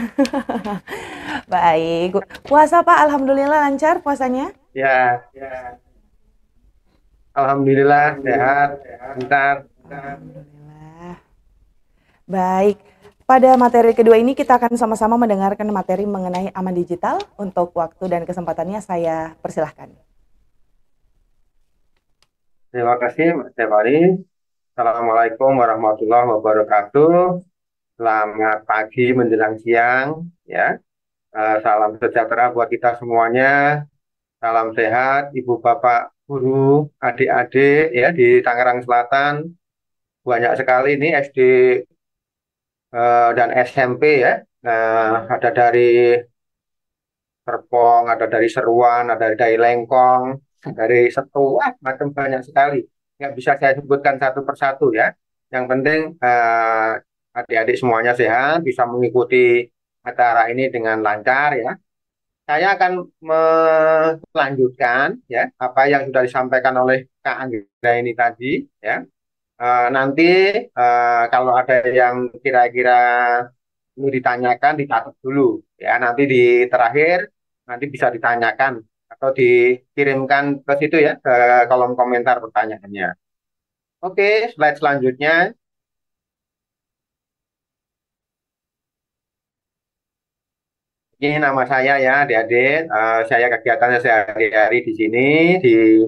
Baik, puasa Pak, alhamdulillah lancar puasanya? Ya, alhamdulillah sehat, lancar. Alhamdulillah. Baik, pada materi kedua ini kita akan sama-sama mendengarkan materi mengenai aman digital. Untuk waktu dan kesempatannya saya persilahkan. Terima kasih Mbak Stefani. Assalamualaikum warahmatullahi wabarakatuh. Selamat pagi menjelang siang, ya. Salam sejahtera buat kita semuanya. Salam sehat, Ibu Bapak Guru, adik-adik ya di Tangerang Selatan. Banyak sekali ini SD dan SMP ya. Ada dari Serpong, ada dari Seruan, ada dari Lengkong, dari Setu, macam banyak sekali. Nggak bisa saya sebutkan satu persatu ya. Yang penting adik-adik semuanya sehat, bisa mengikuti acara ini dengan lancar ya. saya akan melanjutkan ya apa yang sudah disampaikan oleh Kak Anggra ini tadi ya. Nanti kalau ada yang kira-kira ini ditanyakan dicatat dulu ya. Nanti di terakhir nanti bisa ditanyakan atau dikirimkan ke situ ya ke kolom komentar pertanyaannya. Oke, slide selanjutnya. Ini nama saya ya, adik-adik. Saya kegiatannya sehari-hari di sini di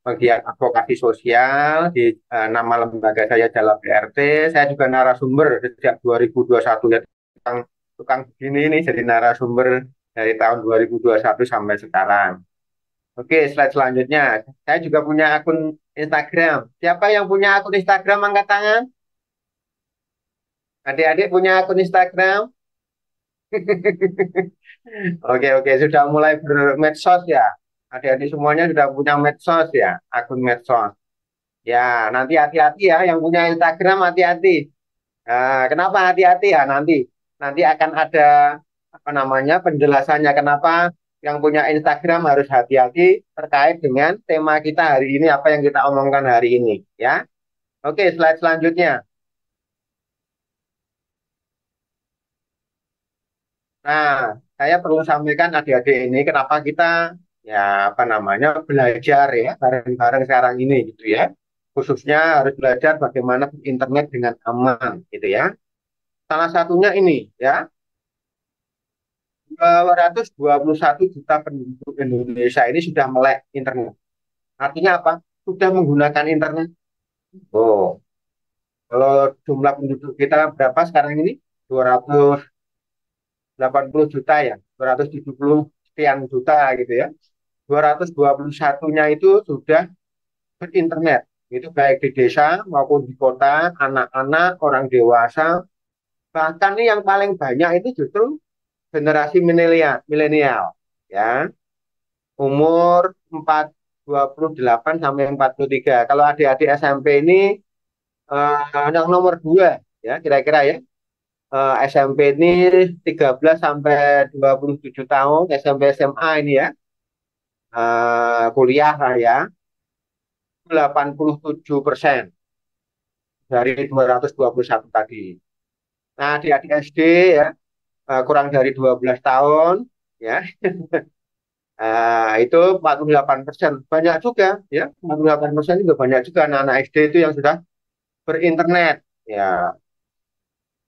bagian advokasi sosial di nama lembaga saya Jala BRT. Saya juga narasumber sejak 2021 ya, tukang tukang begini ini jadi narasumber dari tahun 2021 sampai sekarang. Oke, slide selanjutnya. Saya juga punya akun Instagram. Siapa yang punya akun Instagram angkat tangan? Adik-adik punya akun Instagram? Oke, oke, sudah mulai bermedsos ya. Adik-adik semuanya sudah punya medsos ya, akun medsos. Ya, nanti hati-hati ya, yang punya Instagram hati-hati. Kenapa hati-hati ya nanti? Nanti akan ada apa namanya penjelasannya kenapa yang punya Instagram harus hati-hati terkait dengan tema kita hari ini, apa yang kita omongkan hari ini, ya. Oke, slide selanjutnya. Nah, saya perlu sampaikan adik-adik ini kenapa kita ya apa namanya belajar ya bareng-bareng sekarang ini gitu ya. Khususnya harus belajar bagaimana internet dengan aman gitu ya. Salah satunya ini ya 221 juta penduduk Indonesia ini sudah melek internet. Artinya apa? Sudah menggunakan internet. Oh, kalau jumlah penduduk kita berapa sekarang ini? 280 juta ya, 270 sekian juta gitu ya. 221-nya itu sudah berinternet. Itu baik di desa maupun di kota, anak-anak, orang dewasa. Bahkan nih yang paling banyak itu justru generasi milenial ya. Umur 28 sampai 43. Kalau adik-adik SMP ini yang nomor 2 ya kira-kira ya. SMP ini 13 sampai 27 tahun, SMP SMA ini ya. Kuliah lah ya. 87% dari 221 tadi. Nah, adik-adik SD ya kurang dari 12 tahun ya. Itu 48%. Banyak juga ya, 48% juga banyak juga anak-anak SD itu yang sudah berinternet. Ya,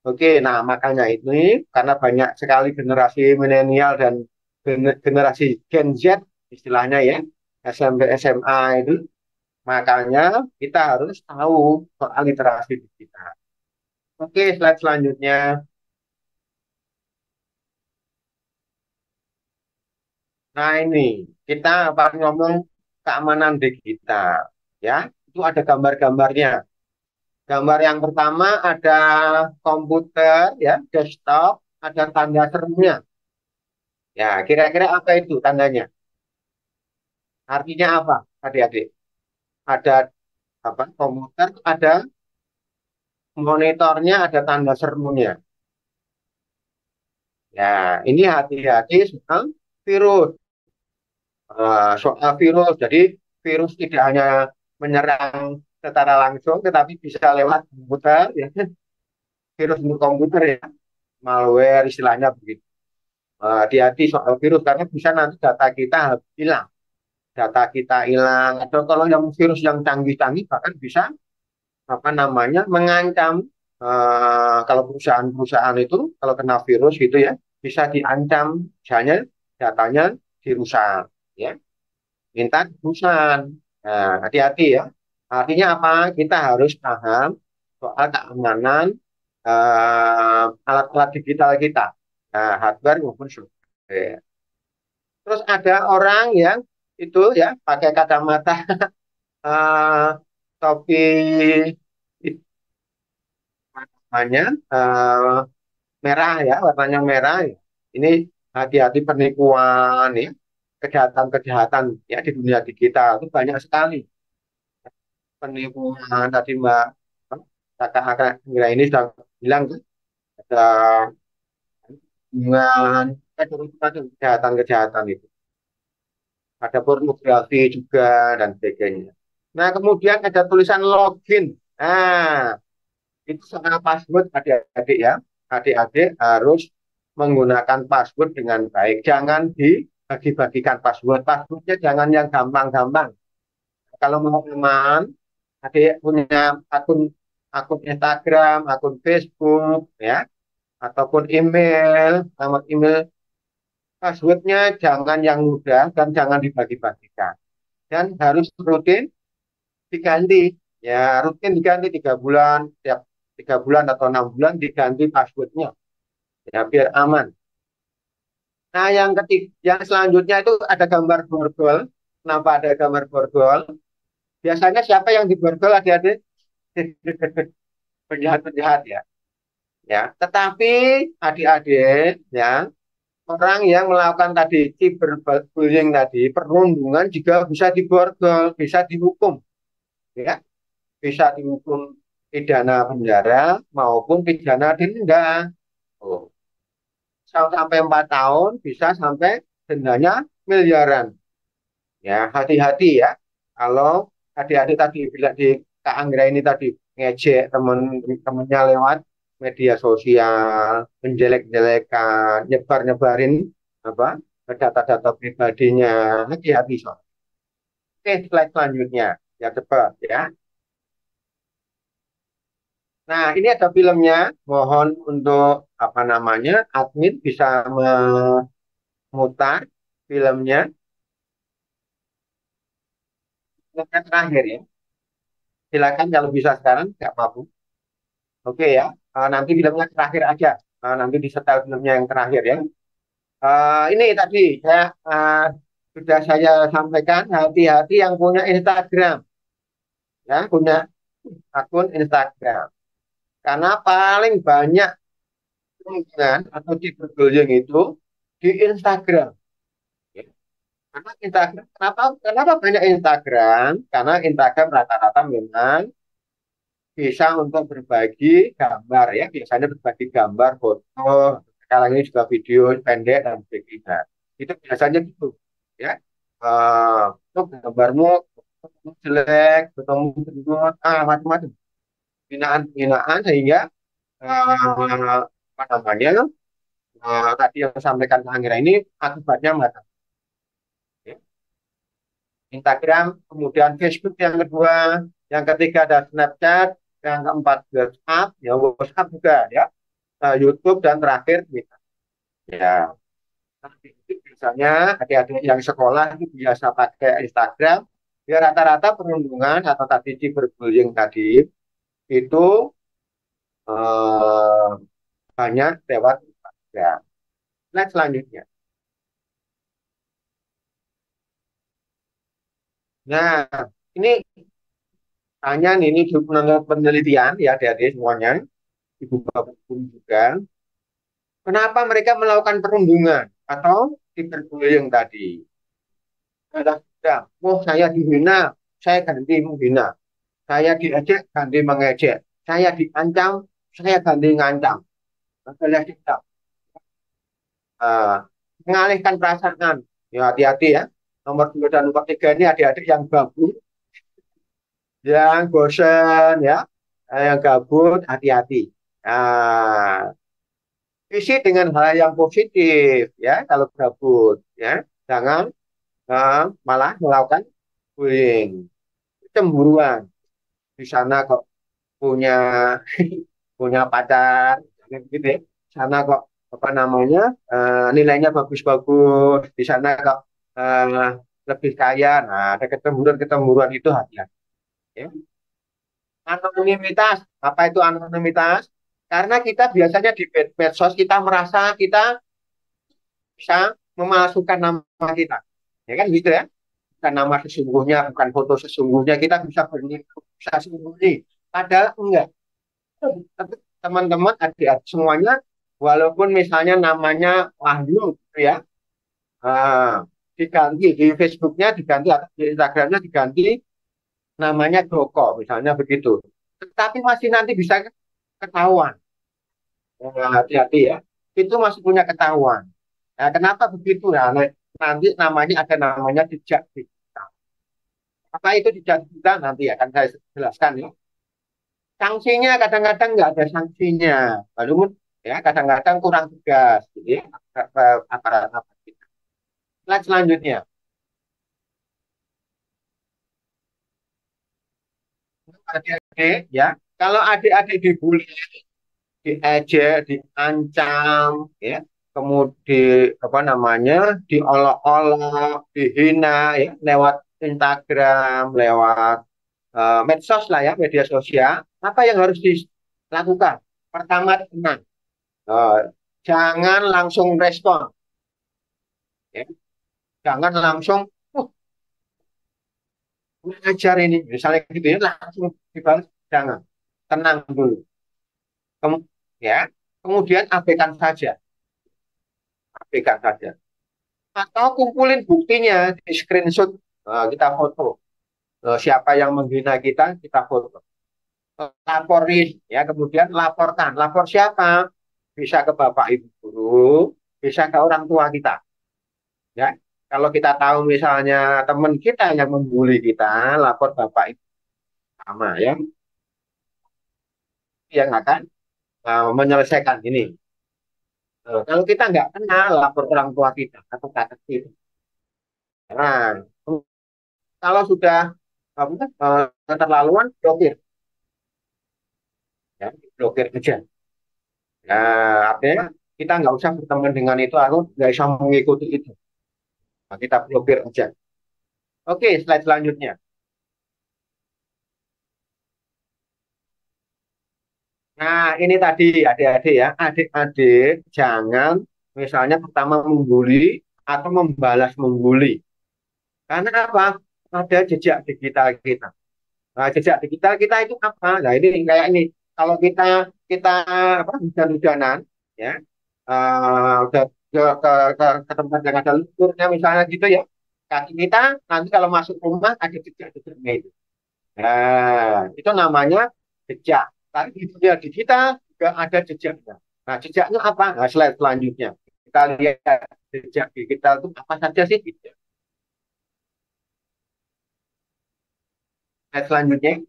oke. Nah, makanya ini karena banyak sekali generasi milenial dan generasi Gen Z istilahnya ya, SMP SMA itu, makanya kita harus tahu soal literasi digital. Oke, slide selanjutnya. Nah, ini kita apa ngomong keamanan digital ya. Itu ada gambar-gambarnya. Gambar yang pertama ada komputer ya, desktop, ada tanda serunya. Ya, kira-kira apa itu tandanya? Artinya apa, adik-adik? Ada apa? Komputer, ada monitornya, ada tanda serunya. Ya, ini hati-hati soal virus. Soal virus. Jadi virus tidak hanya menyerang secara langsung, tetapi bisa lewat komputer, ya. Virus untuk komputer ya, malware istilahnya begitu. Hati-hati soal virus karena bisa nanti data kita hilang, atau kalau yang virus yang canggih-canggih bahkan bisa apa namanya mengancam kalau perusahaan-perusahaan itu kalau kena virus gitu ya bisa diancam, misalnya datanya dirusak, ya minta tebusan. Nah, hati-hati ya. Artinya apa? Kita harus paham soal keamanan alat-alat digital kita, hardware maupun software. Terus ada orang yang itu ya pakai kacamata eh, topi warnanya merah ya, warnanya merah ya. Ini hati-hati penipuan ya, kejahatan-kejahatan ya di dunia digital itu banyak sekali. Penipuan tadi Mbak kakak Anggra ini sudah bilang tuh, ada hubungan ada macam kejahatan-kejahatan itu. Ada pornografi juga dan sebagainya. Nah, kemudian ada tulisan login. Nah, itu soal password adik-adik ya. Adik-adik harus menggunakan password dengan baik. Jangan dibagi-bagikan password. Passwordnya jangan yang gampang-gampang. Kalau mau aman, adik punya akun akun Instagram, akun Facebook, ya, ataupun email, nomor email, passwordnya jangan yang mudah dan jangan dibagi-bagikan. Dan harus rutin diganti. Ya, rutin diganti 3 bulan, tiap 3 bulan atau 6 bulan diganti passwordnya. Ya, biar aman. Nah, yang ketiga, yang selanjutnya itu ada gambar borgol. Kenapa ada gambar borgol? Biasanya siapa yang diborgol adik-adik? Penjahat-penjahat ya. Ya, tetapi adik-adik ya, orang yang melakukan tadi cyberbullying tadi, perundungan juga bisa diborgol, bisa dihukum, ya, bisa dihukum pidana penjara maupun pidana denda. Oh, sampai 4 tahun, bisa sampai dendanya miliaran. Ya, hati-hati ya. Kalau adik-adik tadi bilang di Kak Anggra ini tadi ngejek temen-temennya lewat media sosial, menjelek-jelekan, nyebar-nyebarin apa data-data pribadinya, hati-hati soal. Oke, slide selanjutnya, ya cepat ya. Nah, ini ada filmnya. Mohon untuk apa namanya, admin bisa memutar filmnya. Yang terakhir ya. Silakan kalau bisa sekarang, nggak apa-apa. Oke ya. Nanti filmnya terakhir aja. Nanti disetel filmnya yang terakhir ya. Ini tadi sudah saya sampaikan, hati-hati yang punya Instagram, ya, punya akun Instagram. Karena paling banyak perundungan atau cyberbullying itu di Instagram. Ya. Karena Instagram, kenapa banyak Instagram? Karena Instagram rata-rata memang bisa untuk berbagi gambar ya, biasanya berbagi gambar, foto, sekarang ini juga video pendek dan sebagainya. Itu biasanya gitu ya. Untuk gambarmu jelek, ketemu gendut, macam-macam. Hinaan-hinaan sehingga apa namanya tadi yang disampaikan Kang Angira ini akibatnya macam ya. Instagram, kemudian Facebook yang kedua, yang ketiga ada Snapchat, yang keempat WhatsApp, ya WhatsApp juga ya, YouTube dan terakhir Twitter. Ya, tapi itu biasanya adik-adik yang sekolah itu biasa pakai Instagram, ya rata-rata perundungan atau tadi cyberbullying tadi itu eh, banyak lewat Instagram. Nah, selanjutnya. Nah, ini tanya nih, ini menurut penelitian ya adik-adik semuanya, ibu bapak pun juga. Kenapa mereka melakukan perundungan atau cyberbullying tadi? Ada, oh saya dihina, saya ganti menghina. Saya diejek, ganti mengejek. Saya diancam, saya ganti ngancam. Adalah sikap. Mengalihkan perasaan. Ya hati-hati ya. Nomor 2 dan nomor 3 ini adik-adik yang gabut, yang bosan ya, yang gabut, hati-hati. Nah, isi dengan hal yang positif ya kalau gabut ya. Jangan malah melakukan bullying, cemburuan. Di sana kok punya punya pacar gitu ya. Di sana kok apa namanya nilainya bagus-bagus, di sana kok eh, lebih kaya. Nah, ada ketemburuan itu hati-hati ya. Anonimitas, apa itu anonimitas? Karena kita biasanya di medsos kita merasa kita bisa memasukkan nama kita, ya kan gitu ya, bukan nama sesungguhnya, bukan foto sesungguhnya, kita bisa bisa sembunyi, padahal enggak. Tapi teman-teman adik-adik semuanya, walaupun misalnya namanya Wahyu gitu ya, diganti di Facebooknya, diganti atau di Instagramnya diganti namanya Joko misalnya begitu, tetapi masih nanti bisa ketahuan. Hati-hati ya, itu masih punya ketahuan. Nah, kenapa begitu ya? Nanti namanya ada namanya jejak digital. Apa itu jejak digital? Nanti akan saya jelaskan ya. Sanksinya kadang-kadang nggak ada sanksinya. Lalu ya kadang-kadang kurang tegas. Jadi aparat kita. Slide selanjutnya. Adik-adik ya, kalau adik-adik dibully, diejek, diancam, ya, kemudian apa namanya, diolok-olok, dihina, ya, lewat Instagram, lewat medsos lah ya, media sosial, apa yang harus dilakukan? Pertama, tenang. Eh, jangan langsung respon, ya. Jangan langsung, uh, ajar ini, misalnya gitu ya, langsung dibalas, jangan. Tenang dulu. Kem- ya, kemudian abaikan saja, abaikan saja. Atau kumpulin buktinya, di screenshot, kita foto. Siapa yang menghina kita, kita foto. Laporin, ya, kemudian laporkan. Lapor siapa? Bisa ke bapak ibu guru, bisa ke orang tua kita. Ya, kalau kita tahu misalnya teman kita yang membuli kita, lapor bapak ibu sama ya, yang akan menyelesaikan ini. Kalau kita nggak kenal, lapor orang tua kita atau kakak kita. Nah, kalau sudah keterlaluan, blokir, ya, blokir aja. Nah, artinya kita nggak usah berteman dengan itu, aku nggak bisa mengikuti itu. Nah, kita blokir aja. Oke, slide selanjutnya. Nah, ini tadi adik-adik ya, adik-adik jangan misalnya pertama membuli atau membalas membuli. Karena apa? Ada jejak digital kita. Nah, jejak digital kita itu apa? Nah, ini kayak ini. Kalau kita kita apa hujan-hujanan, ya, udah ke tempat yang ada lumpurnya misalnya gitu ya, kaki kita nanti kalau masuk rumah ada jejak-jejaknya itu. Nah, itu namanya jejak. Tapi di dunia digital juga ada jejaknya. Nah, jejaknya apa? Nah, slide selanjutnya. Kita lihat jejak digital itu apa saja sih? Slide selanjutnya.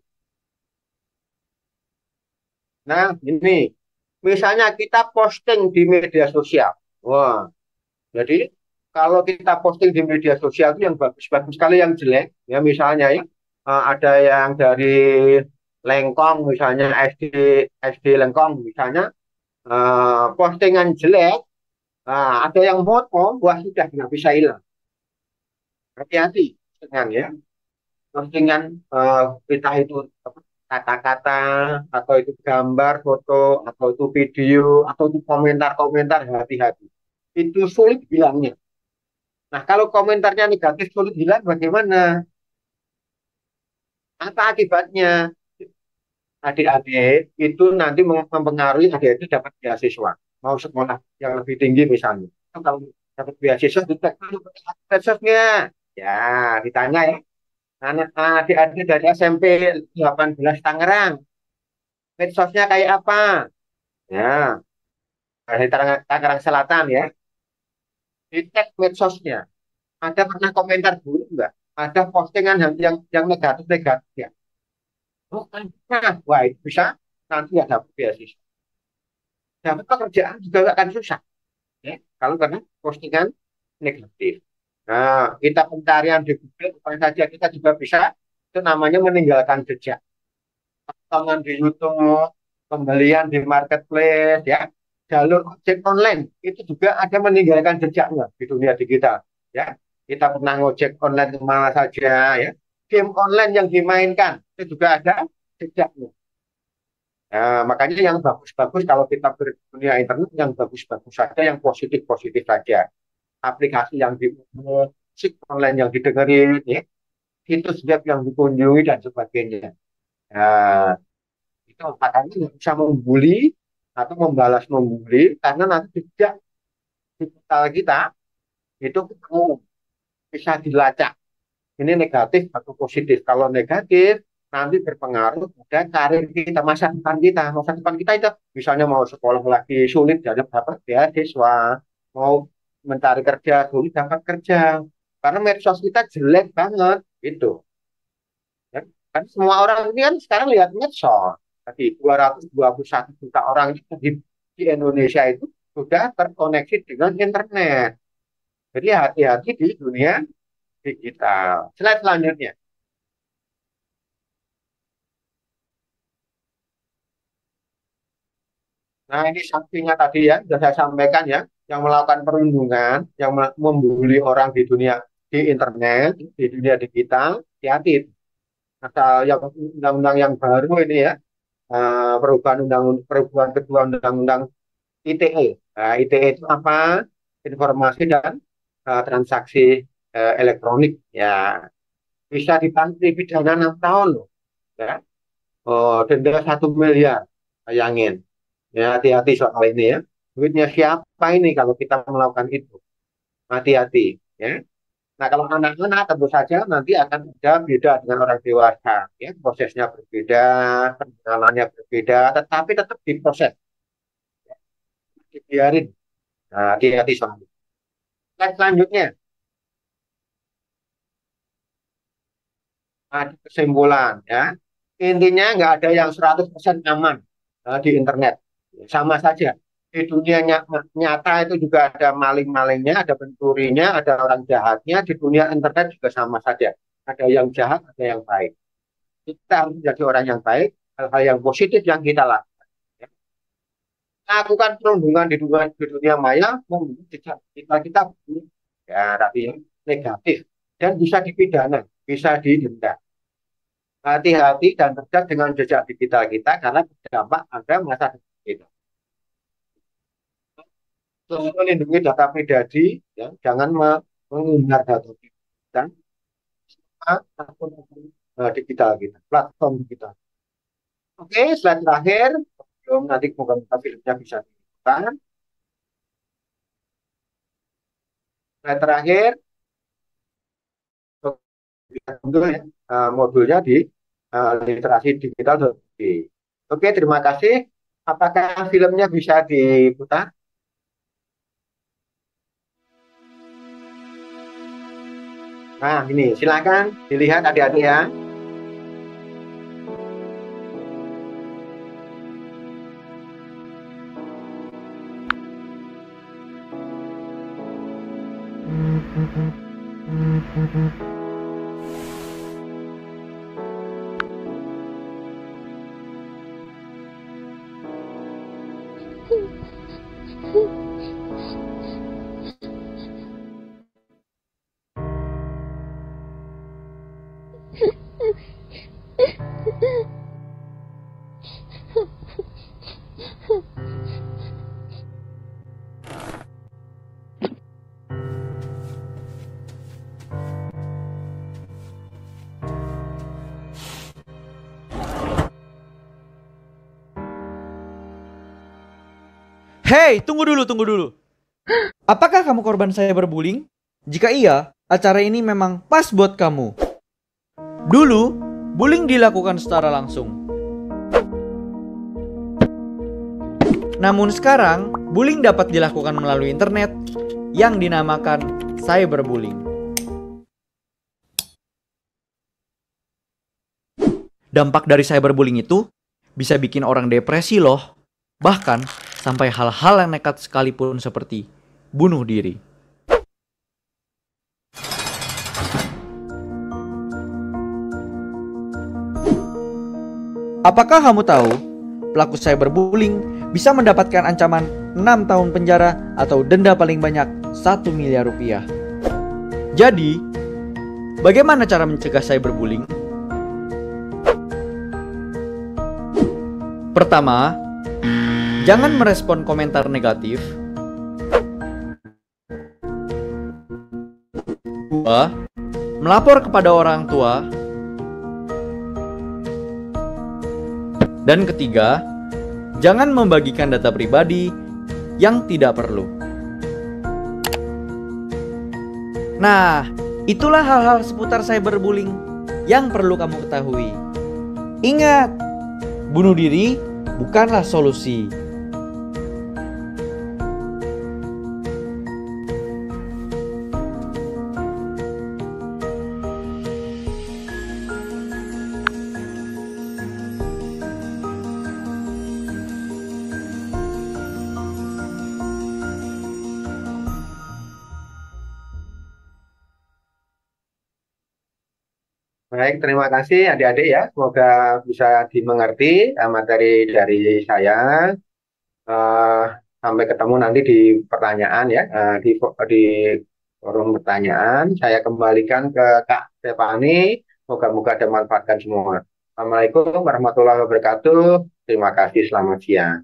Nah, ini. Misalnya kita posting di media sosial. Wah, jadi kalau kita posting di media sosial itu yang bagus-bagus sekali, yang jelek, ya misalnya ya, ada yang dari Lengkong, misalnya SD Lengkong, misalnya postingan jelek, ada yang foto, wah sudah nggak bisa hilang. Hati-hati dengan ya, postingan entah itu apa, kata-kata, atau itu gambar, foto, atau itu video, atau itu komentar-komentar, hati-hati. Itu sulit hilangnya. Nah, kalau komentarnya negatif sulit hilang, bagaimana? Apa akibatnya? Adik-adik itu nanti mempengaruhi adik-adik dapat beasiswa. Mau sekolah yang lebih tinggi misalnya. Kalau dapat beasiswa, dicek dulu beasiswanya. Ya, ditanya ya. Adik-adik dari SMP 18 Tangerang, medsosnya kayak apa? Ya, dari Tangerang Selatan ya. Dicek medsosnya. Ada pernah komentar buruk enggak? Ada postingan yang negatif-negatif ya. Oh, nah, wah itu bisa nanti ya dapat beasiswa. Dapat pekerjaan juga akan susah. Ya, kalau karena postingan negatif. Nah, kita pencarian di Google, apa saja kita juga bisa, itu namanya meninggalkan jejak. Tontonan di YouTube, pembelian di marketplace, ya, jalur ojek online, itu juga ada meninggalkan jejaknya di dunia digital. Ya, kita pernah ngojek online kemana saja, ya, game online yang dimainkan, itu juga ada jejaknya. Nah, makanya yang bagus-bagus kalau kita berdunia internet, yang bagus-bagus saja, yang positif-positif saja. Aplikasi yang diunduh, musik online yang didengerin, ya, situs web yang dikunjungi dan sebagainya. Nah, itu makanya nggak bisa membuli atau membalas membuli karena nanti jejak digital kita itu bisa dilacak. Ini negatif atau positif. Kalau negatif nanti berpengaruh pada karir kita, masa depan kita. Masa depan kita itu misalnya mau sekolah lagi sulit dapat beasiswa, mau mencari kerja, sulit dapat kerja. Karena medsos kita jelek banget, itu. Ya. Kan semua orang ini kan sekarang lihat medsos. Tadi 221 juta orang itu di Indonesia itu sudah terkoneksi dengan internet. Jadi hati-hati di dunia digital. Slide selanjutnya. Nah, ini sanksinya tadi ya, sudah saya sampaikan ya, yang melakukan perundungan, yang membuli orang di dunia di internet, di dunia digital, hati-hati. Asal yang undang-undang yang baru ini ya, perubahan kedua undang-undang ITE. Nah, ITE itu apa? Informasi dan transaksi elektronik. Ya, bisa dipidana 6 tahun loh. Ya. Oh, denda 1 miliar. Bayangin. Ya, hati-hati soal ini ya. Duitnya siapa ini kalau kita melakukan itu? Hati-hati. Ya. Nah, kalau anak-anak tentu saja nanti akan ada beda dengan orang dewasa. Ya, prosesnya berbeda, penanganannya berbeda, tetapi tetap diproses. Ya, dibiarin. Nah, hati-hati soal itu. Slide selanjutnya. Ada kesimpulan. Ya. Intinya nggak ada yang 100% aman di internet. Sama saja. Di dunia nyata itu juga ada maling-malingnya, ada pencurinya, ada orang jahatnya. Di dunia internet juga sama saja. Ada yang jahat, ada yang baik. Kita harus menjadi orang yang baik, hal-hal yang positif yang kita lakukan. Ya. Lakukan perundungan di dunia maya, membuat kita ya, tapi negatif. Dan bisa dipidana, bisa didenda. Hati-hati dan cerdas dengan jejak digital kita karena berdampak pada masa depan kita. Selalu melindungi data pribadi, ya, jangan mengunggah data kita akun digital kita, platform digital. Oke, slide terakhir. Belum nanti moga-moga filmnya bisa dibuka. Slide terakhir. Modulnya di literasi digital. Oke, terima kasih. Apakah filmnya bisa diputar? Nah, ini silakan dilihat adik-adik ya. Hei, tunggu dulu. Apakah kamu korban cyberbullying? Jika iya, acara ini memang pas buat kamu. Dulu, bullying dilakukan secara langsung. Namun sekarang, bullying dapat dilakukan melalui internet yang dinamakan cyberbullying. Dampak dari cyberbullying itu bisa bikin orang depresi loh. Bahkan sampai hal-hal yang nekat sekalipun seperti bunuh diri. Apakah kamu tahu pelaku cyberbullying bisa mendapatkan ancaman 6 tahun penjara atau denda paling banyak 1 miliar rupiah? Jadi, bagaimana cara mencegah cyberbullying? Pertama, jangan merespon komentar negatif. 2. Melapor kepada orang tua. Dan ketiga, jangan membagikan data pribadi yang tidak perlu. Nah, itulah hal-hal seputar cyberbullying yang perlu kamu ketahui. Ingat, bunuh diri bukanlah solusi. Baik, terima kasih adik-adik ya. Semoga bisa dimengerti materi dari saya. Eh, Sampai ketemu nanti di pertanyaan ya, di forum pertanyaan. Saya kembalikan ke Kak Stefani. Moga-moga ada manfaatkan semua. Assalamualaikum warahmatullahi wabarakatuh. Terima kasih, selamat siang.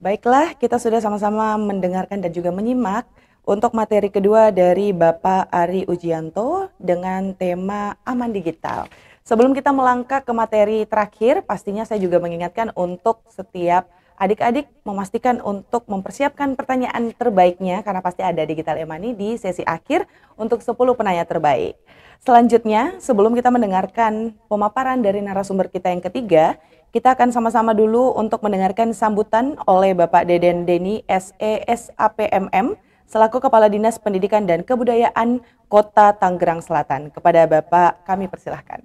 Baiklah, kita sudah sama-sama mendengarkan dan juga menyimak untuk materi kedua dari Bapak Ari Ujianto dengan tema aman digital. Sebelum kita melangkah ke materi terakhir, pastinya saya juga mengingatkan untuk setiap adik-adik memastikan untuk mempersiapkan pertanyaan terbaiknya karena pasti ada Digital e-money di sesi akhir untuk 10 penanya terbaik. Selanjutnya, sebelum kita mendengarkan pemaparan dari narasumber kita yang ketiga, kita akan sama-sama dulu untuk mendengarkan sambutan oleh Bapak Deden Deni SESAPMM selaku Kepala Dinas Pendidikan dan Kebudayaan Kota Tangerang Selatan. Kepada Bapak kami persilahkan.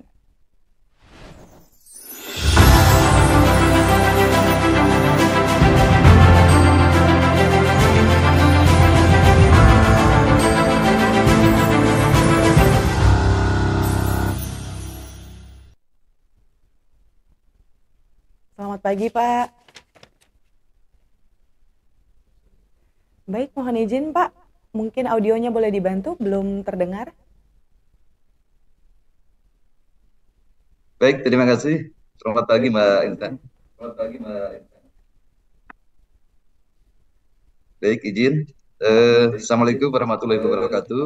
Selamat pagi, Pak. Baik, mohon izin, Pak. Mungkin audionya boleh dibantu, belum terdengar. Baik, terima kasih. Selamat pagi, Mbak Intan. Baik, izin. Assalamualaikum warahmatullahi wabarakatuh.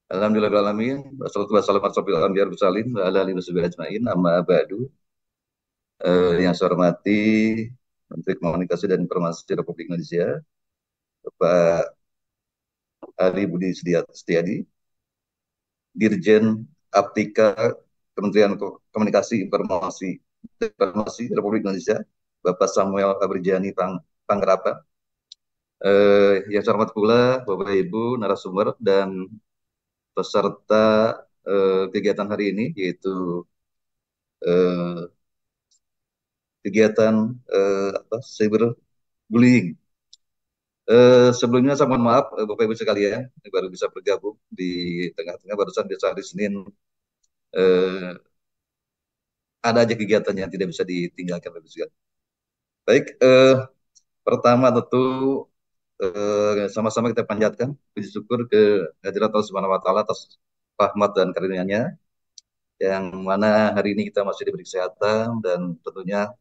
Alhamdulillahirrahmanirrahim. Wassalamualaikum warahmatullahi wabarakatuh. Amma ba'du. Yang saya hormati Menteri Komunikasi dan Informasi Republik Indonesia, Bapak Ali Budi Setiadi, Dirjen Aptika Kementerian Komunikasi Informasi Republik Indonesia, Bapak Samuel Abrijani Panggerapa. Yang saya hormati pula Bapak Ibu narasumber dan peserta kegiatan hari ini, yaitu kegiatan cyberbullying. Sebelumnya saya mohon maaf Bapak Ibu sekalian, baru bisa bergabung di tengah-tengah, barusan biasa hari Senin ada aja kegiatan yang tidak bisa ditinggalkan Bapak Ibu sekalian. Baik, pertama tentu sama-sama kita panjatkan puji syukur ke hadirat Allah Subhanahu wa taala atas rahmat dan karunia-Nya, yang mana hari ini kita masih diberi kesehatan dan tentunya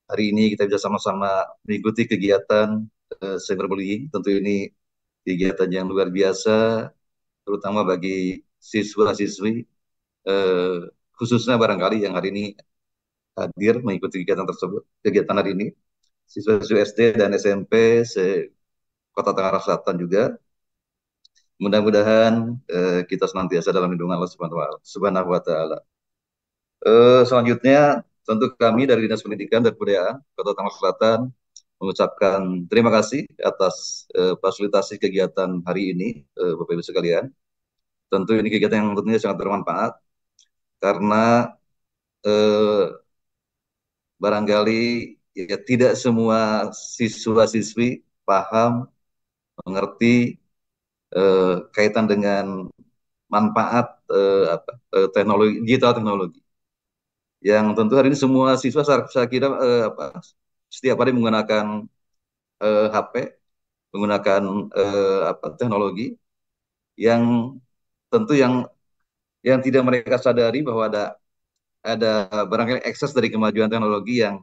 hari ini kita bisa sama-sama mengikuti kegiatan cyberbullying. Tentu ini kegiatan yang luar biasa, terutama bagi siswa-siswi, khususnya barangkali yang hari ini hadir mengikuti kegiatan tersebut, kegiatan hari ini, siswa-siswi SD dan SMP Kota Tangerang Selatan juga. Mudah-mudahan kita senantiasa dalam lindungan Allah Subhanahu wa taala. Selanjutnya tentu kami dari Dinas Pendidikan dan Kebudayaan Kota Tangerang Selatan mengucapkan terima kasih atas fasilitasi kegiatan hari ini, Bapak Ibu sekalian. Tentu ini kegiatan yang tentunya sangat bermanfaat karena barangkali ya tidak semua siswa-siswi paham, mengerti kaitan dengan manfaat teknologi, digital teknologi. Yang tentu hari ini semua siswa saya kira setiap hari menggunakan HP, menggunakan teknologi yang tentu yang tidak mereka sadari bahwa ada barangkali ekses dari kemajuan teknologi yang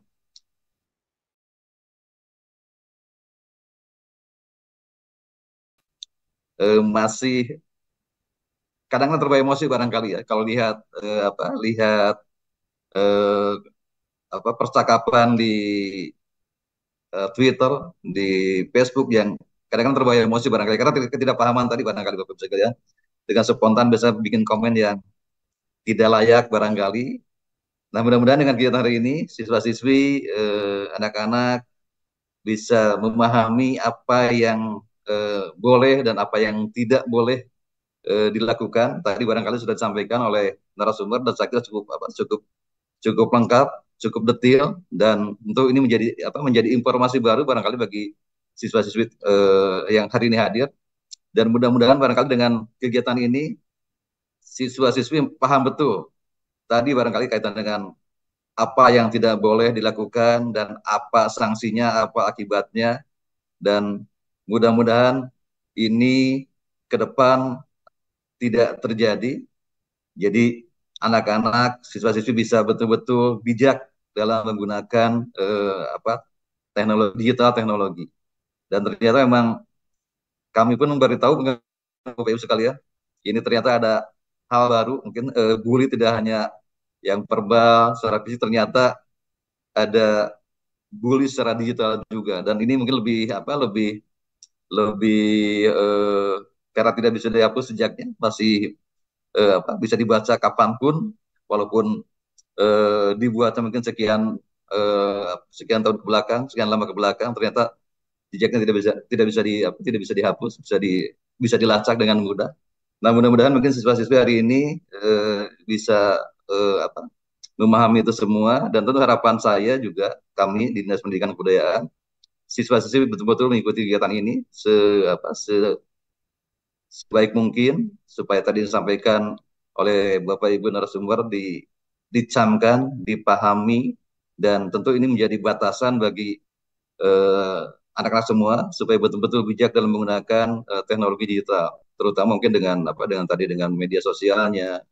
masih kadang-kadang terbawa emosi barangkali ya kalau lihat percakapan di Twitter, di Facebook yang kadang-kadang terbawa emosi barangkali karena ketidakpahaman tadi barangkali Bapak Ibu sekalian, dengan spontan bisa bikin komen yang tidak layak barangkali. Nah, mudah-mudahan dengan kegiatan hari ini siswa-siswi, anak-anak bisa memahami apa yang boleh dan apa yang tidak boleh dilakukan. Tadi barangkali sudah disampaikan oleh narasumber dan saya kira cukup lengkap, cukup detail, dan tentu ini menjadi informasi baru barangkali bagi siswa-siswi yang hari ini hadir. Dan mudah-mudahan barangkali dengan kegiatan ini siswa-siswi paham betul tadi barangkali kaitan dengan apa yang tidak boleh dilakukan dan apa sanksinya, apa akibatnya, dan mudah-mudahan ini ke depan tidak terjadi. Jadi anak-anak, siswa-siswi bisa betul-betul bijak dalam menggunakan teknologi digital teknologi. Dan ternyata memang kami pun memberitahu Bapak Ibu sekalian, ini ternyata ada hal baru, mungkin bully tidak hanya yang verbal secara fisik, ternyata ada bully secara digital juga, dan ini mungkin lebih karena tidak bisa dihapus sejaknya, masih bisa dibaca kapanpun, walaupun dibuat mungkin sekian tahun ke belakang, sekian lama ke belakang, ternyata jejaknya tidak bisa dihapus, bisa dilacak dengan mudah. Nah, mudah-mudahan mungkin siswa-siswi hari ini bisa memahami itu semua, dan tentu harapan saya juga, kami di Dinas Pendidikan dan Kebudayaan, siswa-siswi betul-betul mengikuti kegiatan ini sebaik mungkin, supaya tadi disampaikan oleh Bapak Ibu narasumber dicamkan, dipahami, dan tentu ini menjadi batasan bagi anak-anak semua supaya betul-betul bijak dalam menggunakan teknologi digital, terutama mungkin dengan media sosialnya,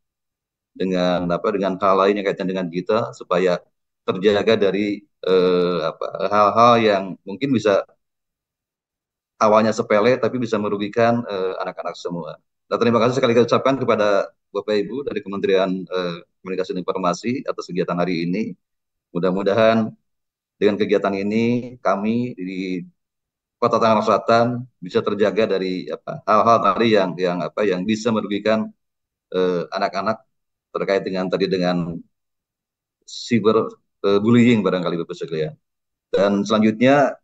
dengan hal lain yang kaitan dengan kita, supaya terjaga dari hal-hal yang mungkin bisa awalnya sepele tapi bisa merugikan anak-anak semua. Nah, terima kasih sekali lagi ucapkan kepada Bapak Ibu dari Kementerian Komunikasi dan Informasi atas kegiatan hari ini. Mudah-mudahan dengan kegiatan ini kami di Kota Tangerang Selatan bisa terjaga dari hal-hal tadi yang bisa merugikan anak-anak terkait dengan cyber bullying barangkali Bapak sekalian. Dan selanjutnya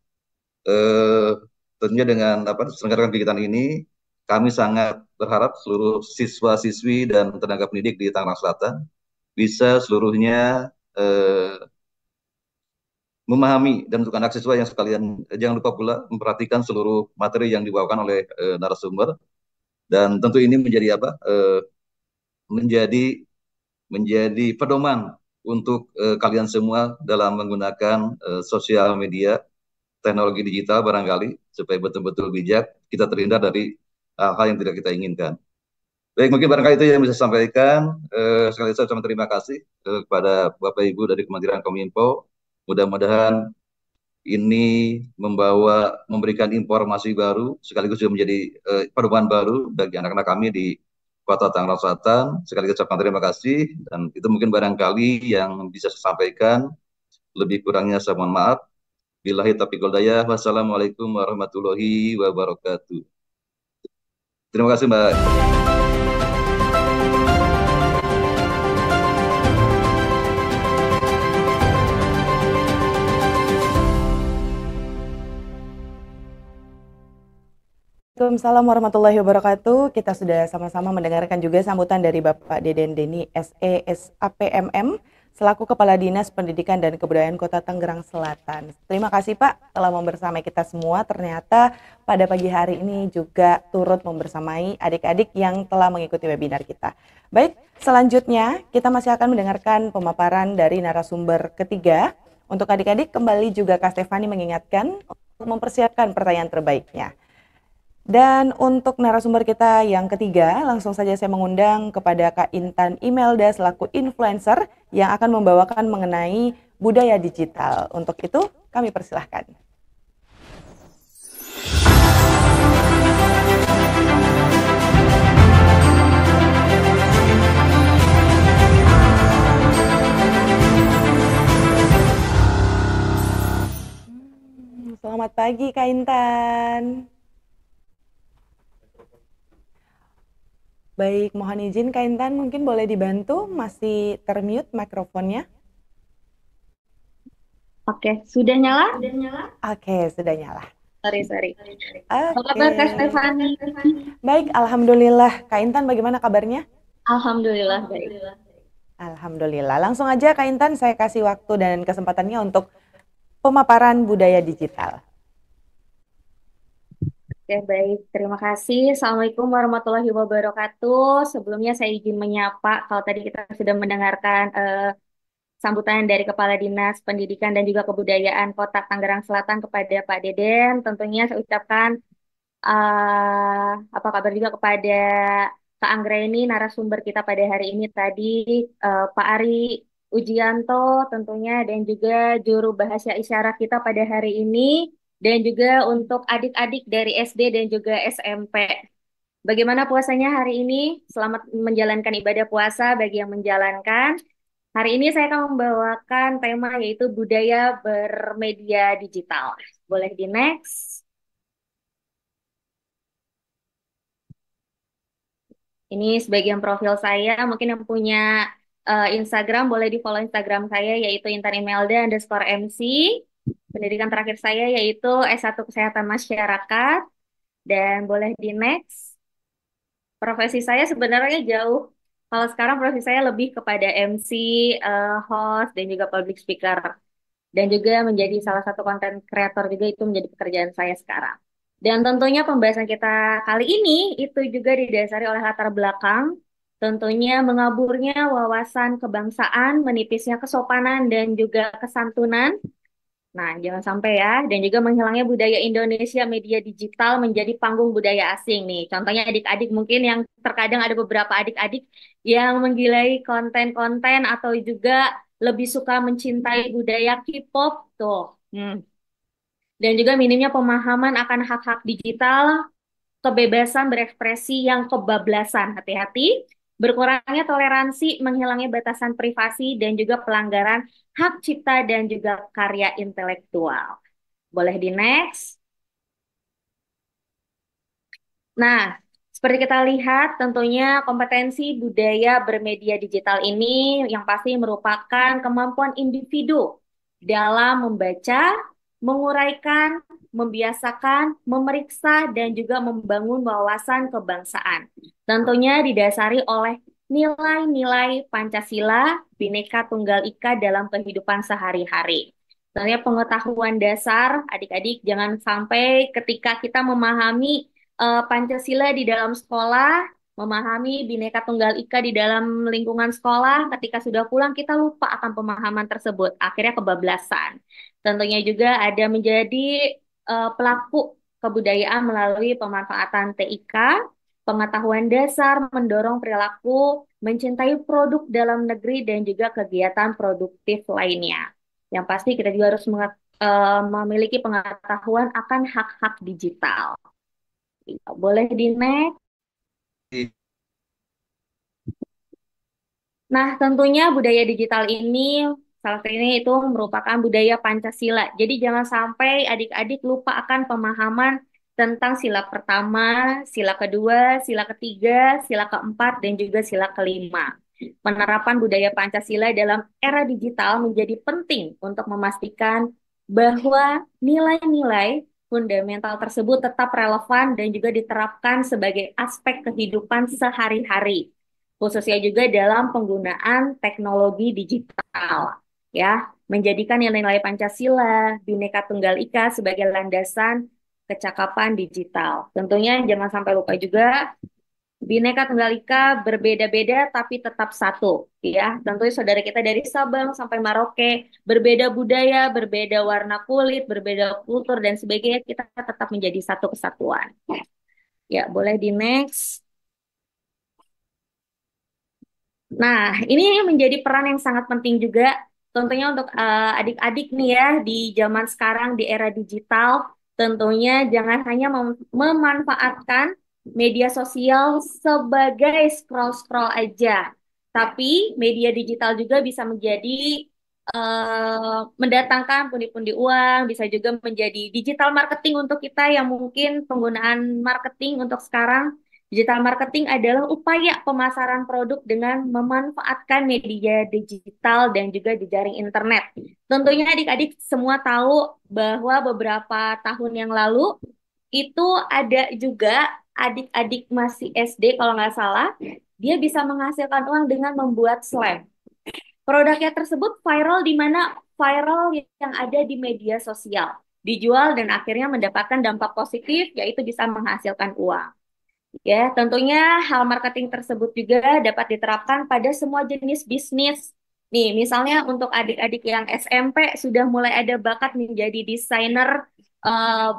tentunya dengan diselenggarakan kegiatan ini, kami sangat berharap seluruh siswa-siswi dan tenaga pendidik di Tangerang Selatan bisa seluruhnya memahami, dan untuk anak siswa yang sekalian jangan lupa pula memperhatikan seluruh materi yang dibawakan oleh narasumber, dan tentu ini menjadi pedoman untuk kalian semua dalam menggunakan sosial media, teknologi digital barangkali, supaya betul-betul bijak, kita terhindar dari hal-hal yang tidak kita inginkan. Baik, mungkin barangkali itu yang bisa saya sampaikan. Sekali lagi saya ucapkan terima kasih kepada Bapak Ibu dari Kementerian Kominfo. Mudah-mudahan ini memberikan informasi baru, sekaligus juga menjadi pedoman baru bagi anak-anak kami di Kota Tangerang Selatan. Sekali lagi ucapkan terima kasih, dan itu mungkin barangkali yang bisa saya sampaikan. Lebih kurangnya saya mohon maaf. Billahi taufiq wal hidayah. Wassalamualaikum warahmatullahi wabarakatuh. Terima kasih, Mbak. Waalaikumsalam warahmatullahi wabarakatuh. Kita sudah sama-sama mendengarkan juga sambutan dari Bapak Deden Deni SE SAPMM selaku Kepala Dinas Pendidikan dan Kebudayaan Kota Tangerang Selatan. Terima kasih Pak telah membersamai kita semua. Ternyata pada pagi hari ini juga turut membersamai adik-adik yang telah mengikuti webinar kita. Baik, selanjutnya kita masih akan mendengarkan pemaparan dari narasumber ketiga. Untuk adik-adik kembali juga Kak Stefani mengingatkan untuk mempersiapkan pertanyaan terbaiknya. Dan untuk narasumber kita yang ketiga, langsung saja saya mengundang kepada Kak Intan Imelda selaku influencer yang akan membawakan mengenai budaya digital. Untuk itu, kami persilahkan. Selamat pagi Kak Intan. Baik, mohon izin Kak Intan, mungkin boleh dibantu, masih termute mikrofonnya. Oke, sudah nyala? Oke, sudah nyala. Sorry, sorry. Apa Oke. kabar Kak Stefani? Baik, alhamdulillah. Kak Intan bagaimana kabarnya? Alhamdulillah baik. Alhamdulillah. Langsung aja Kak Intan, saya kasih waktu dan kesempatannya untuk pemaparan budaya digital. Oke, baik. Terima kasih. Assalamualaikum warahmatullahi wabarakatuh. Sebelumnya saya izin menyapa, kalau tadi kita sudah mendengarkan sambutan dari Kepala Dinas Pendidikan dan juga Kebudayaan Kota Tangerang Selatan kepada Pak Deden. Tentunya saya ucapkan apa kabar juga kepada Kak Anggreni, narasumber kita pada hari ini tadi, Pak Ari Ujianto tentunya, dan juga juru bahasa isyarat kita pada hari ini, dan juga untuk adik-adik dari SD dan juga SMP. Bagaimana puasanya hari ini? Selamat menjalankan ibadah puasa bagi yang menjalankan. Hari ini saya akan membawakan tema yaitu budaya bermedia digital. Boleh di next. Ini sebagian profil saya, mungkin yang punya Instagram boleh di follow Instagram saya yaitu intanimelda_MC. Pendidikan terakhir saya yaitu S1 Kesehatan Masyarakat, dan boleh di next. Profesi saya sebenarnya jauh. Kalau sekarang profesi saya lebih kepada MC, host, dan juga public speaker. Dan juga menjadi salah satu konten kreator juga, itu menjadi pekerjaan saya sekarang. Dan tentunya pembahasan kita kali ini itu juga didasari oleh latar belakang, tentunya mengaburnya wawasan kebangsaan, menipisnya kesopanan dan juga kesantunan. Nah, jangan sampai ya, dan juga menghilangnya budaya Indonesia media digital menjadi panggung budaya asing nih. Contohnya adik-adik mungkin yang terkadang ada beberapa adik-adik yang menggilai konten-konten atau juga lebih suka mencintai budaya K-pop tuh. Dan juga minimnya pemahaman akan hak-hak digital, kebebasan berekspresi yang kebablasan. Hati-hati, berkurangnya toleransi, menghilangnya batasan privasi, dan juga pelanggaran hak cipta dan juga karya intelektual. Boleh di next. Nah, seperti kita lihat, tentunya kompetensi budaya bermedia digital ini yang pasti merupakan kemampuan individu dalam membaca, menguraikan, membiasakan, memeriksa, dan juga membangun wawasan kebangsaan. Tentunya didasari oleh nilai-nilai Pancasila, Bhinneka Tunggal Ika dalam kehidupan sehari-hari. Tentunya pengetahuan dasar, adik-adik jangan sampai ketika kita memahami Pancasila di dalam sekolah, memahami Bhinneka Tunggal Ika di dalam lingkungan sekolah, ketika sudah pulang kita lupa akan pemahaman tersebut, akhirnya kebablasan. Tentunya juga ada menjadi pelaku kebudayaan melalui pemanfaatan TIK, pengetahuan dasar, mendorong perilaku, mencintai produk dalam negeri, dan juga kegiatan produktif lainnya. Yang pasti kita juga harus memiliki pengetahuan akan hak-hak digital. Boleh di next. Nah, tentunya budaya digital ini salah satunya itu merupakan budaya Pancasila. Jadi jangan sampai adik-adik lupa akan pemahaman tentang sila pertama, sila kedua, sila ketiga, sila keempat, dan juga sila kelima. Penerapan budaya Pancasila dalam era digital menjadi penting untuk memastikan bahwa nilai-nilai fundamental tersebut tetap relevan dan juga diterapkan sebagai aspek kehidupan sehari-hari, khususnya juga dalam penggunaan teknologi digital, ya, menjadikan nilai-nilai Pancasila, Bhinneka Tunggal Ika sebagai landasan kecakapan digital. Tentunya jangan sampai lupa juga Bhinneka Tunggal Ika berbeda-beda tapi tetap satu, ya. Tentunya saudara kita dari Sabang sampai Merauke, berbeda budaya, berbeda warna kulit, berbeda kultur dan sebagainya, kita tetap menjadi satu kesatuan. Ya, boleh di next. Nah, ini menjadi peran yang sangat penting juga tentunya untuk adik-adik nih ya di zaman sekarang di era digital. Tentunya jangan hanya memanfaatkan media sosial sebagai scroll-scroll aja. Tapi media digital juga bisa menjadi mendatangkan pundi-pundi uang, bisa juga menjadi digital marketing untuk kita yang mungkin penggunaan marketing untuk sekarang Digital marketing adalah upaya pemasaran produk dengan memanfaatkan media digital dan juga jejaring internet. Tentunya adik-adik semua tahu bahwa beberapa tahun yang lalu itu ada juga adik-adik masih SD kalau nggak salah, dia bisa menghasilkan uang dengan membuat slime. Produknya tersebut viral di mana viral yang ada di media sosial, dijual dan akhirnya mendapatkan dampak positif yaitu bisa menghasilkan uang. Ya, tentunya hal marketing tersebut juga dapat diterapkan pada semua jenis bisnis. Nih, misalnya untuk adik-adik yang SMP sudah mulai ada bakat menjadi desainer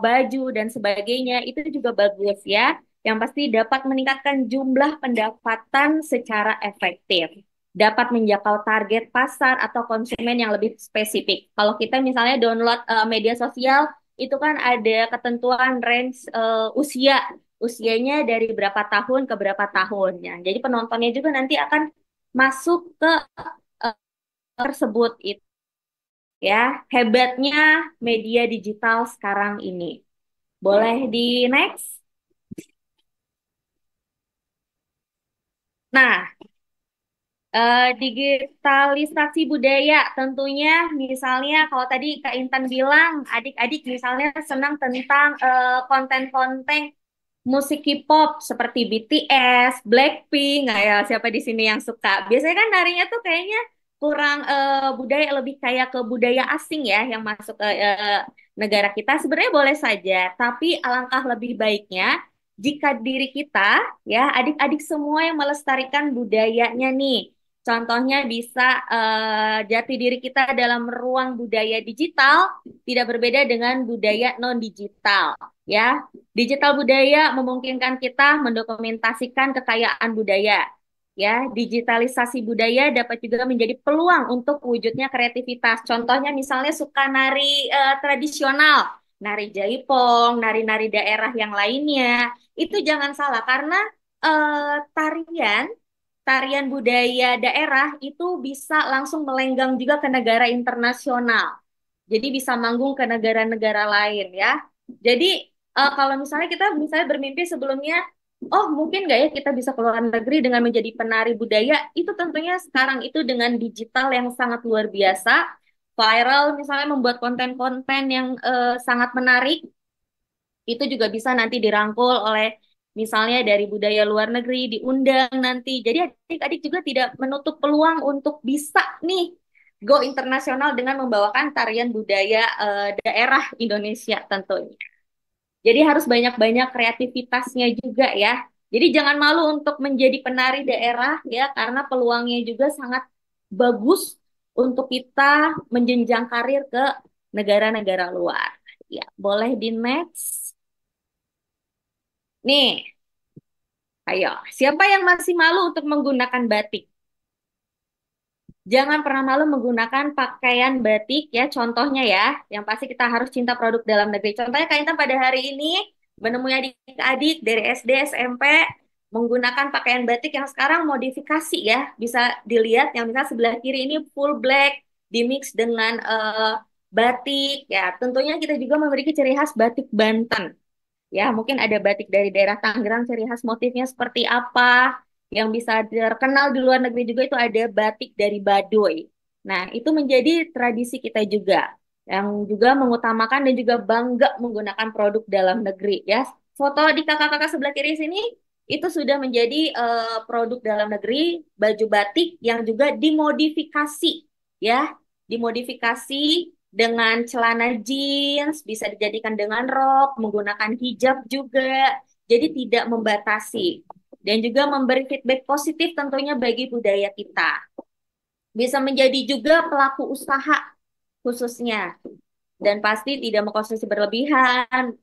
baju dan sebagainya, itu juga bagus ya. Yang pasti dapat meningkatkan jumlah pendapatan secara efektif. Dapat menjangkau target pasar atau konsumen yang lebih spesifik. Kalau kita misalnya download media sosial, itu kan ada ketentuan range usianya dari berapa tahun ke berapa tahunnya. Jadi penontonnya juga nanti akan masuk ke tersebut itu ya. Hebatnya media digital sekarang ini. Boleh di next? Nah, digitalisasi budaya tentunya misalnya kalau tadi Kak Intan bilang adik-adik misalnya senang tentang konten-konten musik K-pop seperti BTS, Blackpink, nah ya siapa di sini yang suka? Biasanya kan narinya tuh kayaknya kurang budaya lebih kayak ke budaya asing ya yang masuk ke negara kita. Sebenarnya boleh saja, tapi alangkah lebih baiknya jika diri kita ya adik-adik semua yang melestarikan budayanya nih. Contohnya bisa jati diri kita dalam ruang budaya digital tidak berbeda dengan budaya non digital ya. Digital budaya memungkinkan kita mendokumentasikan kekayaan budaya. Ya, digitalisasi budaya dapat juga menjadi peluang untuk wujudnya kreativitas. Contohnya misalnya suka nari tradisional, nari jaipong, nari-nari daerah yang lainnya. Itu jangan salah karena tarian tarian budaya daerah itu bisa langsung melenggang juga ke negara internasional. Jadi bisa manggung ke negara-negara lain ya. Jadi kalau misalnya kita misalnya bermimpi sebelumnya, oh mungkin nggak ya kita bisa keluar negeri dengan menjadi penari budaya, itu tentunya sekarang itu dengan digital yang sangat luar biasa, viral misalnya membuat konten-konten yang sangat menarik, itu juga bisa nanti dirangkul oleh misalnya dari budaya luar negeri, diundang nanti. Jadi adik-adik juga tidak menutup peluang untuk bisa nih go internasional dengan membawakan tarian budaya daerah Indonesia tentunya. Jadi harus banyak-banyak kreativitasnya juga ya. Jadi jangan malu untuk menjadi penari daerah ya, karena peluangnya juga sangat bagus untuk kita menjenjang karir ke negara-negara luar. Ya, boleh di next. Nih, ayo. Siapa yang masih malu untuk menggunakan batik? Jangan pernah malu menggunakan pakaian batik ya, contohnya ya. Yang pasti kita harus cinta produk dalam negeri. Contohnya Kak Intan pada hari ini menemui adik-adik dari SD, SMP menggunakan pakaian batik yang sekarang modifikasi ya. Bisa dilihat yang misalnya sebelah kiri ini full black, dimix dengan batik ya. Tentunya kita juga memiliki ciri khas batik Banten. Ya, mungkin ada batik dari daerah Tangerang, ciri khas motifnya seperti apa. Yang bisa terkenal di luar negeri juga itu ada batik dari Baduy. Nah, itu menjadi tradisi kita juga. Yang juga mengutamakan dan juga bangga menggunakan produk dalam negeri. Ya, foto di kakak-kakak sebelah kiri sini, itu sudah menjadi produk dalam negeri, baju batik yang juga dimodifikasi. Ya, dimodifikasi dengan celana jeans, bisa dijadikan dengan rok, menggunakan hijab juga, jadi tidak membatasi. Dan juga memberi feedback positif tentunya bagi budaya kita. Bisa menjadi juga pelaku usaha khususnya. Dan pasti tidak mengkonsumsi berlebihan,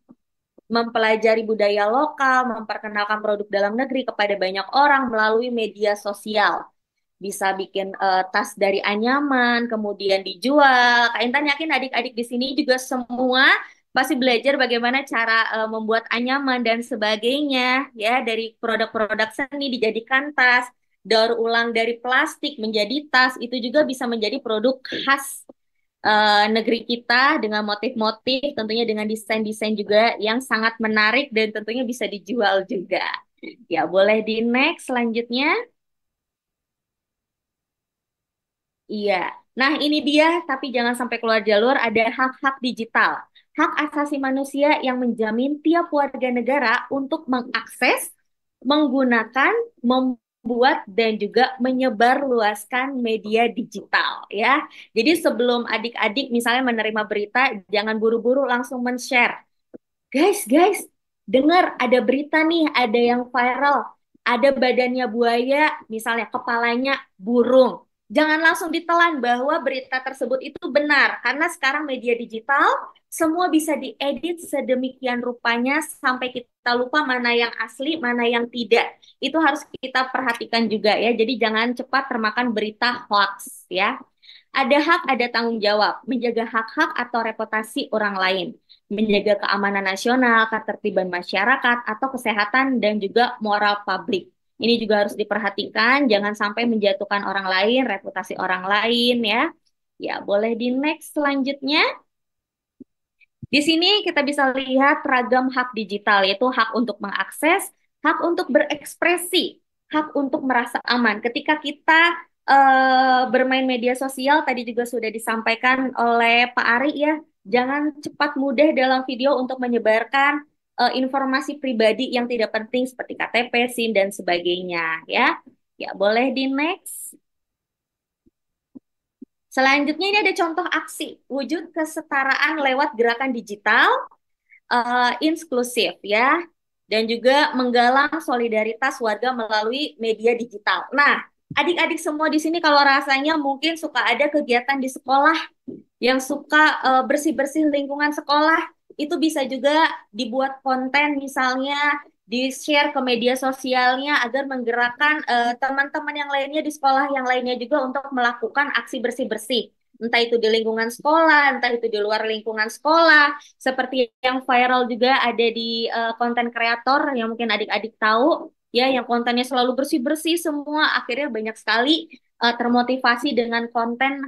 mempelajari budaya lokal, memperkenalkan produk dalam negeri kepada banyak orang melalui media sosial. Bisa bikin tas dari anyaman, kemudian dijual. Kak Intan yakin adik-adik di sini juga semua pasti belajar bagaimana cara membuat anyaman dan sebagainya ya, dari produk-produk seni dijadikan tas, daur ulang dari plastik menjadi tas, itu juga bisa menjadi produk khas negeri kita dengan motif-motif, tentunya dengan desain-desain juga yang sangat menarik dan tentunya bisa dijual juga. Ya, boleh di next selanjutnya. Iya. Nah, ini dia, tapi jangan sampai keluar jalur, ada hak-hak digital. Hak asasi manusia yang menjamin tiap warga negara untuk mengakses, menggunakan, membuat, dan juga menyebarluaskan media digital, ya. Jadi sebelum adik-adik misalnya menerima berita, jangan buru-buru langsung men-share. Guys, dengar ada berita nih, ada yang viral, ada badannya buaya, misalnya kepalanya burung. Jangan langsung ditelan bahwa berita tersebut itu benar, karena sekarang media digital semua bisa diedit sedemikian rupanya sampai kita lupa mana yang asli, mana yang tidak. Itu harus kita perhatikan juga ya. Jadi jangan cepat termakan berita hoax ya. Ada hak, ada tanggung jawab, menjaga hak-hak atau reputasi orang lain, menjaga keamanan nasional, ketertiban masyarakat, atau kesehatan dan juga moral publik. Ini juga harus diperhatikan, jangan sampai menjatuhkan orang lain, reputasi orang lain ya. Ya, boleh di next selanjutnya. Di sini kita bisa lihat ragam hak digital, yaitu hak untuk mengakses, hak untuk berekspresi, hak untuk merasa aman. Ketika kita bermain media sosial, tadi juga sudah disampaikan oleh Pak Ari ya, jangan cepat mudah dalam video untuk menyebarkan informasi pribadi yang tidak penting seperti KTP, SIM, dan sebagainya ya. Ya, boleh di next. Selanjutnya ini ada contoh aksi wujud kesetaraan lewat gerakan digital inklusif ya, dan juga menggalang solidaritas warga melalui media digital. Nah, adik-adik semua di sini kalau rasanya mungkin suka ada kegiatan di sekolah yang suka bersih-bersih lingkungan sekolah, itu bisa juga dibuat konten misalnya di-share ke media sosialnya agar menggerakkan teman-teman yang lainnya di sekolah yang lainnya juga untuk melakukan aksi bersih-bersih. Entah itu di lingkungan sekolah, entah itu di luar lingkungan sekolah. Seperti yang viral juga ada di konten kreator yang mungkin adik-adik tahu, ya, yang kontennya selalu bersih-bersih semua, akhirnya banyak sekali termotivasi dengan konten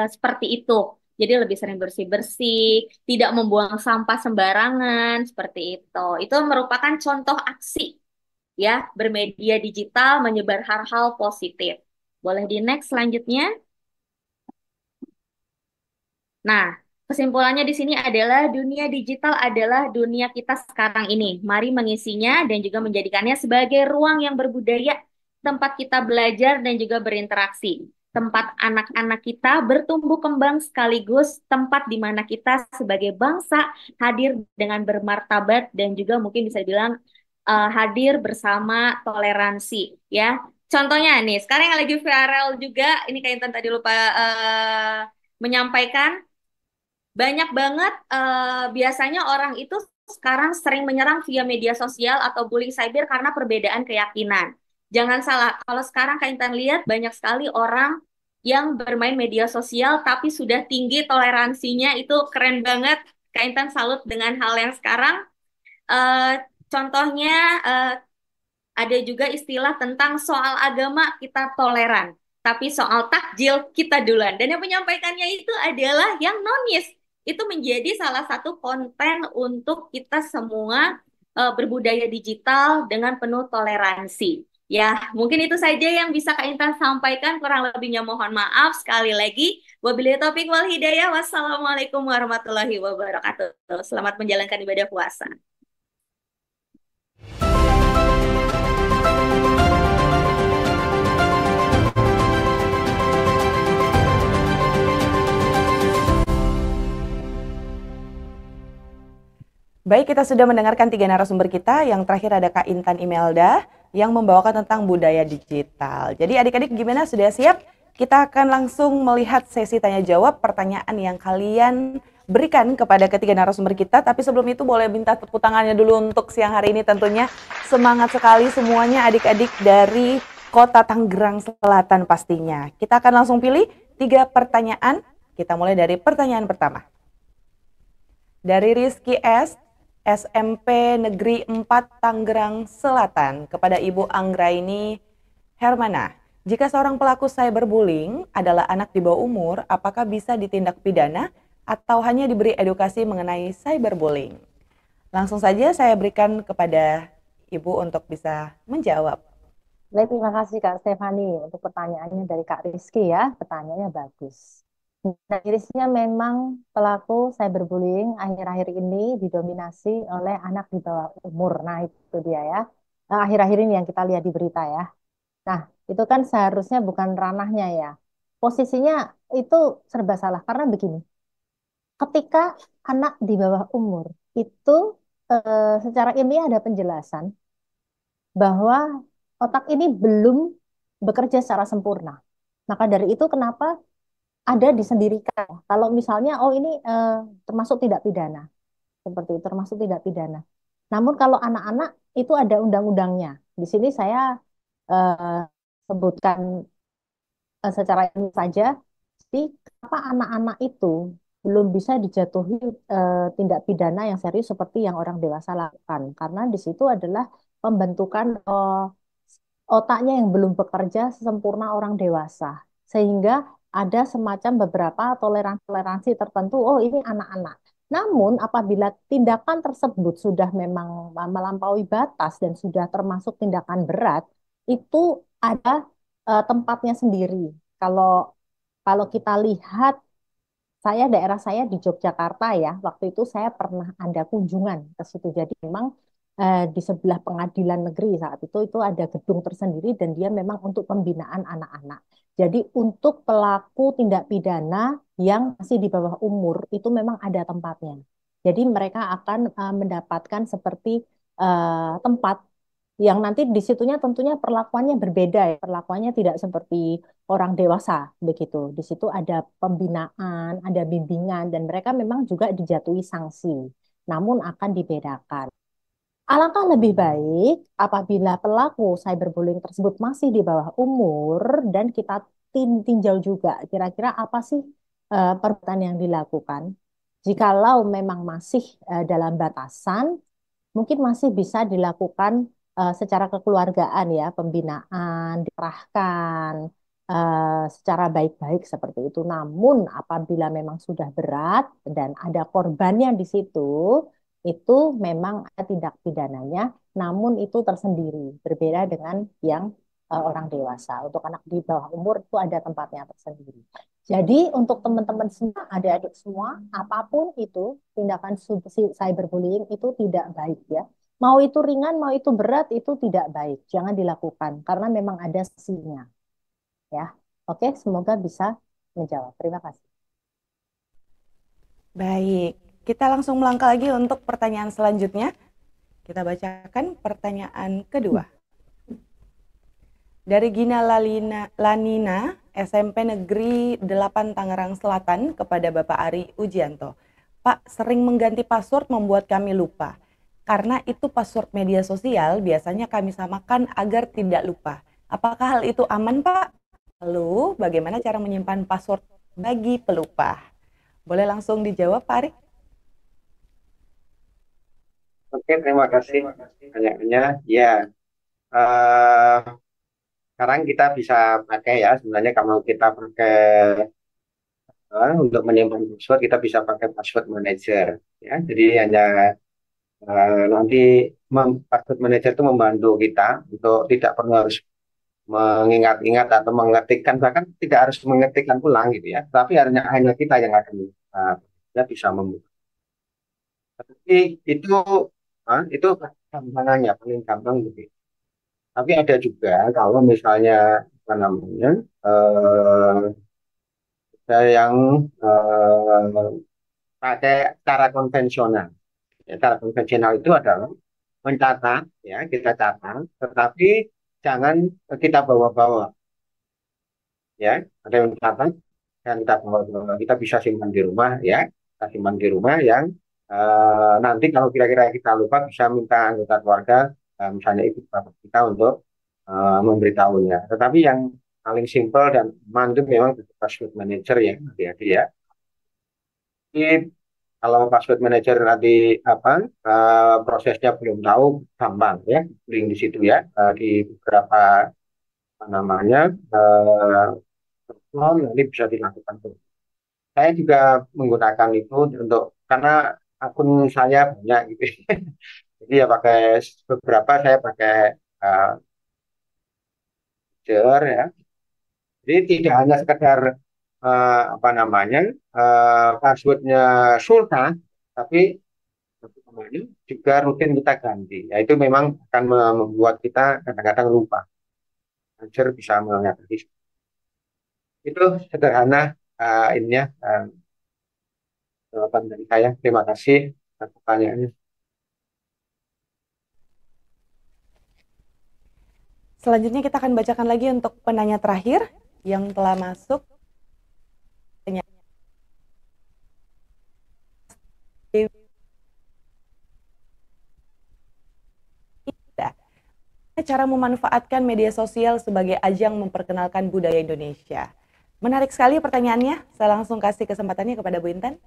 seperti itu. Jadi lebih sering bersih-bersih, tidak membuang sampah sembarangan, seperti itu. Itu merupakan contoh aksi ya, bermedia digital menyebar hal-hal positif. Boleh di next selanjutnya. Nah, kesimpulannya di sini adalah dunia digital adalah dunia kita sekarang ini. Mari mengisinya dan juga menjadikannya sebagai ruang yang berbudaya, tempat kita belajar dan juga berinteraksi. Tempat anak-anak kita bertumbuh kembang sekaligus tempat di mana kita sebagai bangsa hadir dengan bermartabat dan juga mungkin bisa dibilang hadir bersama toleransi ya. Contohnya nih, sekarang yang lagi viral juga, ini kayak Intan tadi lupa menyampaikan, banyak banget biasanya orang itu sekarang sering menyerang via media sosial atau bullying cyber karena perbedaan keyakinan. Jangan salah, kalau sekarang Kak Intan lihat banyak sekali orang yang bermain media sosial tapi sudah tinggi toleransinya, itu keren banget. Kak Intan salut dengan hal yang sekarang. Eh, Contohnya ada juga istilah tentang soal agama kita toleran, tapi soal takjil kita duluan. Dan yang menyampaikannya itu adalah yang nonis. Itu menjadi salah satu konten untuk kita semua berbudaya digital dengan penuh toleransi. Ya, mungkin itu saja yang bisa Kak Intan sampaikan. Kurang lebihnya mohon maaf. Sekali lagi, wabillahi taufiq wal hidayah. Wassalamualaikum warahmatullahi wabarakatuh. Selamat menjalankan ibadah puasa. Baik, kita sudah mendengarkan 3 narasumber kita. Yang terakhir ada Kak Intan Imelda yang membawakan tentang budaya digital. Jadi adik-adik gimana, sudah siap? Kita akan langsung melihat sesi tanya jawab pertanyaan yang kalian berikan kepada ketiga narasumber kita. Tapi sebelum itu boleh minta tepuk tangannya dulu untuk siang hari ini tentunya. Semangat sekali semuanya adik-adik dari Kota Tangerang Selatan pastinya. Kita akan langsung pilih 3 pertanyaan. Kita mulai dari pertanyaan pertama. Dari Rizky S, SMP Negeri 4 Tangerang Selatan, kepada Ibu Anggraini Hermana. Jika seorang pelaku cyberbullying adalah anak di bawah umur, apakah bisa ditindak pidana atau hanya diberi edukasi mengenai cyberbullying? Langsung saja saya berikan kepada Ibu untuk bisa menjawab. Baik, terima kasih Kak Stefani untuk pertanyaannya dari Kak Rizky ya. Pertanyaannya bagus. Nah, irisnya memang pelaku cyberbullying akhir-akhir ini didominasi oleh anak di bawah umur. Nah, itu dia ya. Nah, akhir-akhir ini yang kita lihat di berita ya. Nah, itu kan seharusnya bukan ranahnya ya. Posisinya itu serba salah karena begini. Ketika anak di bawah umur itu secara ilmiah ada penjelasan bahwa otak ini belum bekerja secara sempurna. Maka dari itu kenapa ada disendirikan. Kalau misalnya, oh ini termasuk tidak pidana, seperti itu, termasuk tidak pidana. Namun kalau anak-anak itu ada undang-undangnya. Di sini saya eh, sebutkan secara ini saja. Jadi kenapa anak-anak itu belum bisa dijatuhi tindak pidana yang serius seperti yang orang dewasa lakukan? Karena di situ adalah pembentukan otaknya yang belum bekerja sesempurna orang dewasa. Sehingga ada semacam beberapa toleransi tertentu, oh ini anak-anak. Namun apabila tindakan tersebut sudah memang melampaui batas dan sudah termasuk tindakan berat, itu ada tempatnya sendiri. Kalau kalau kita lihat daerah saya di Yogyakarta ya, waktu itu saya pernah ada kunjungan ke situ. Jadi memang di sebelah pengadilan negeri saat itu ada gedung tersendiri dan dia memang untuk pembinaan anak-anak. Jadi untuk pelaku tindak pidana yang masih di bawah umur itu memang ada tempatnya. Jadi mereka akan mendapatkan seperti tempat yang nanti di situnya tentunya perlakuannya berbeda ya. Perlakuannya tidak seperti orang dewasa begitu. Di situ ada pembinaan, ada bimbingan dan mereka memang juga dijatuhi sanksi. Namun akan dibedakan. Alangkah lebih baik apabila pelaku cyberbullying tersebut masih di bawah umur dan kita tinjau juga kira-kira apa sih perbuatan yang dilakukan. Jikalau memang masih dalam batasan, mungkin masih bisa dilakukan secara kekeluargaan ya, pembinaan, diarahkan secara baik-baik seperti itu. Namun apabila memang sudah berat dan ada korbannya di situ, itu memang ada tindak pidananya, namun itu tersendiri, berbeda dengan yang orang dewasa. Untuk anak di bawah umur itu ada tempatnya tersendiri. Jadi untuk teman-teman semua, adik-adik semua, apapun itu tindakan cyberbullying itu tidak baik ya. Mau itu ringan, mau itu berat, itu tidak baik. Jangan dilakukan karena memang ada sanksinya. Ya, oke, semoga bisa menjawab. Terima kasih. Baik, kita langsung melangkah lagi untuk pertanyaan selanjutnya. Kita bacakan pertanyaan kedua. Dari Gina Lanina, SMP Negeri 8 Tangerang Selatan kepada Bapak Ari Ujianto. Pak, sering mengganti password membuat kami lupa. Karena itu password media sosial biasanya kami samakan agar tidak lupa. Apakah hal itu aman, Pak? Lalu, bagaimana cara menyimpan password bagi pelupa? Boleh langsung dijawab, Pak Ari? Oke, terima kasih pertanyaannya. Ya, sekarang kita bisa pakai ya. Sebenarnya kalau kita pakai untuk menyimpan password, kita bisa pakai password manager. Ya, jadi hanya nanti password manager itu membantu kita untuk tidak perlu harus mengingat-ingat atau mengetikkan, bahkan tidak harus mengetikkan ulang gitu ya. Tapi hanya kita yang akan bisa membuka. Tapi itu gampangannya paling gampang gitu. Tapi ada juga kalau misalnya apa namanya ada yang pakai cara konvensional. Ya, cara konvensional itu adalah mencatat, ya kita catat, tetapi jangan kita bawa-bawa. Ya, ada yang mencatat dan kita bawa-bawa. Kita bisa simpan di rumah, ya, kita simpan di rumah yang nanti kalau kira-kira kita lupa bisa minta anggota keluarga, misalnya ibu bapak kita untuk memberitahunya. Tetapi yang paling simpel dan aman itu memang password manager ya, hati-hati ya. Jadi kalau password manager nanti prosesnya belum tahu, gampang ya, link di situ ya, di beberapa apa namanya nanti bisa dilakukan. Saya juga menggunakan itu untuk karena akun saya banyak gitu. Jadi ya pakai beberapa saya pakai jar ya. Jadi tidak hanya sekedar apa namanya passwordnya Sultan, tapi kemarin juga rutin kita ganti. Ya itu memang akan membuat kita kadang-kadang lupa. User bisa mengatasi. Itu sederhana ininya jawaban dari saya. Terima kasih atas pertanyaannya. Selanjutnya kita akan bacakan lagi untuk penanya terakhir yang telah masuk. Cara memanfaatkan media sosial sebagai ajang memperkenalkan budaya Indonesia. Menarik sekali pertanyaannya. Saya langsung kasih kesempatannya kepada Bu Intan.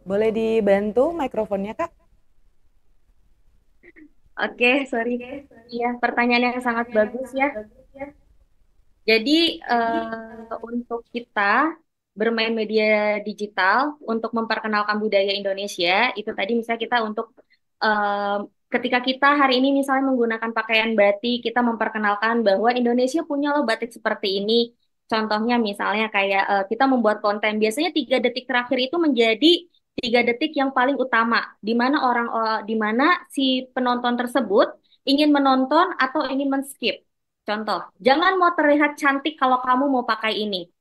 Boleh dibantu mikrofonnya, Kak? Oke, sorry. Ya, pertanyaan yang sangat bagus ya. Jadi untuk kita bermain media digital untuk memperkenalkan budaya Indonesia, itu tadi misalnya kita untuk ketika kita hari ini misalnya menggunakan pakaian batik, kita memperkenalkan bahwa Indonesia punya loh batik seperti ini. Contohnya misalnya kayak kita membuat konten, biasanya 3 detik terakhir itu menjadi 3 detik yang paling utama, di mana di mana si penonton tersebut ingin menonton atau ingin men-skip. Contoh, jangan mau terlihat cantik kalau kamu mau pakai ini.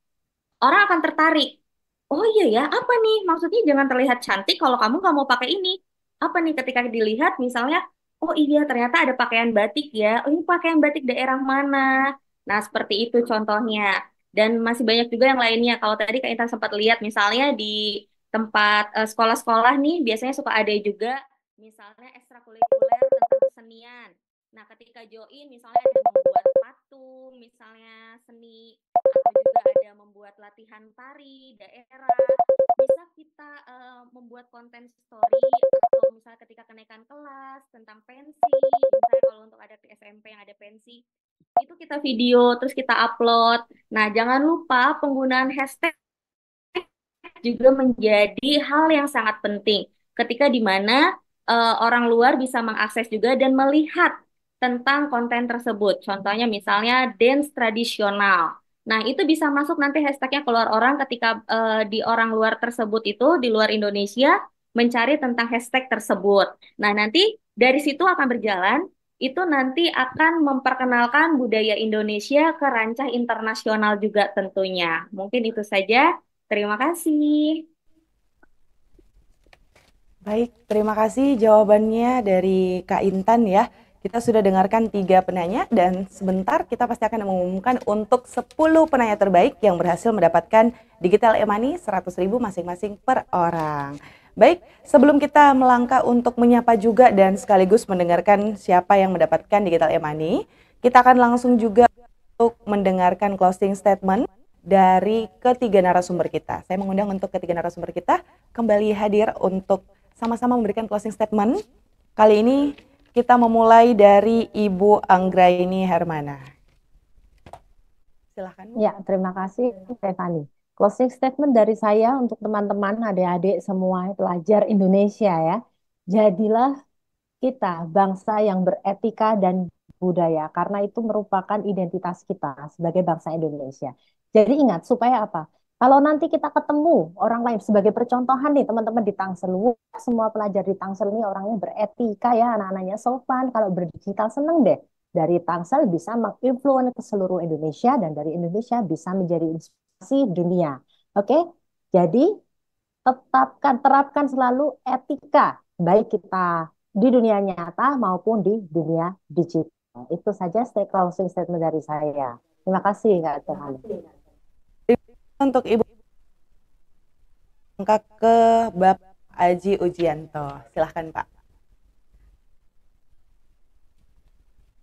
Orang akan tertarik. Oh iya ya, apa nih? Maksudnya jangan terlihat cantik kalau kamu nggak mau pakai ini. Apa nih ketika dilihat misalnya, oh iya ternyata ada pakaian batik ya. Oh ini pakaian batik daerah mana? Nah seperti itu contohnya. Dan masih banyak juga yang lainnya. Kalau tadi Kak Intan sempat lihat misalnya di tempat sekolah-sekolah nih, biasanya suka ada juga misalnya ekstrakurikuler tentang kesenian. Nah ketika join misalnya ada membuat patung, misalnya seni atau juga ada membuat latihan tari daerah, bisa kita membuat konten story atau misalnya ketika kenaikan kelas tentang pensi, misalnya kalau untuk ada SMP yang ada pensi, itu kita video terus kita upload. Nah jangan lupa penggunaan hashtag juga menjadi hal yang sangat penting ketika di mana orang luar bisa mengakses juga dan melihat tentang konten tersebut. Contohnya misalnya dance tradisional. Nah, itu bisa masuk nanti hashtagnya keluar orang ketika di orang luar tersebut itu, di luar Indonesia, mencari tentang hashtag tersebut. Nah, nanti dari situ akan berjalan, itu nanti akan memperkenalkan budaya Indonesia ke rancah internasional juga tentunya. Mungkin itu saja. Terima kasih. Baik, terima kasih jawabannya dari Kak Intan ya. Kita sudah dengarkan 3 penanya dan sebentar kita pasti akan mengumumkan untuk 10 penanya terbaik yang berhasil mendapatkan digital e-money 100.000 masing-masing per orang. Baik, sebelum kita melangkah untuk menyapa juga dan sekaligus mendengarkan siapa yang mendapatkan digital e-money, kita akan langsung juga untuk mendengarkan closing statement dari ketiga narasumber kita. Saya mengundang untuk ketiga narasumber kita kembali hadir untuk sama-sama memberikan closing statement. Kali ini kita memulai dari Ibu Anggraini Hermana. Silahkan. Ya, terima kasih Stefani. Closing statement dari saya untuk teman-teman, adik-adik semua pelajar Indonesia ya. Jadilah kita bangsa yang beretika dan budaya karena itu merupakan identitas kita sebagai bangsa Indonesia. Jadi ingat supaya apa? Kalau nanti kita ketemu orang lain sebagai percontohan nih teman-teman di Tangsel, semua pelajar di Tangsel ini orangnya beretika ya, anak-anaknya sopan, kalau berdigital seneng deh. Dari Tangsel bisa menginfluence ke seluruh Indonesia dan dari Indonesia bisa menjadi inspirasi dunia. Oke? Jadi terapkan selalu etika baik kita di dunia nyata maupun di dunia digital. Itu saja closing statement dari saya. Terima kasih Kak Tuhan. Untuk Ibu angkat ke Bapak Aji Ujianto. Silahkan Pak.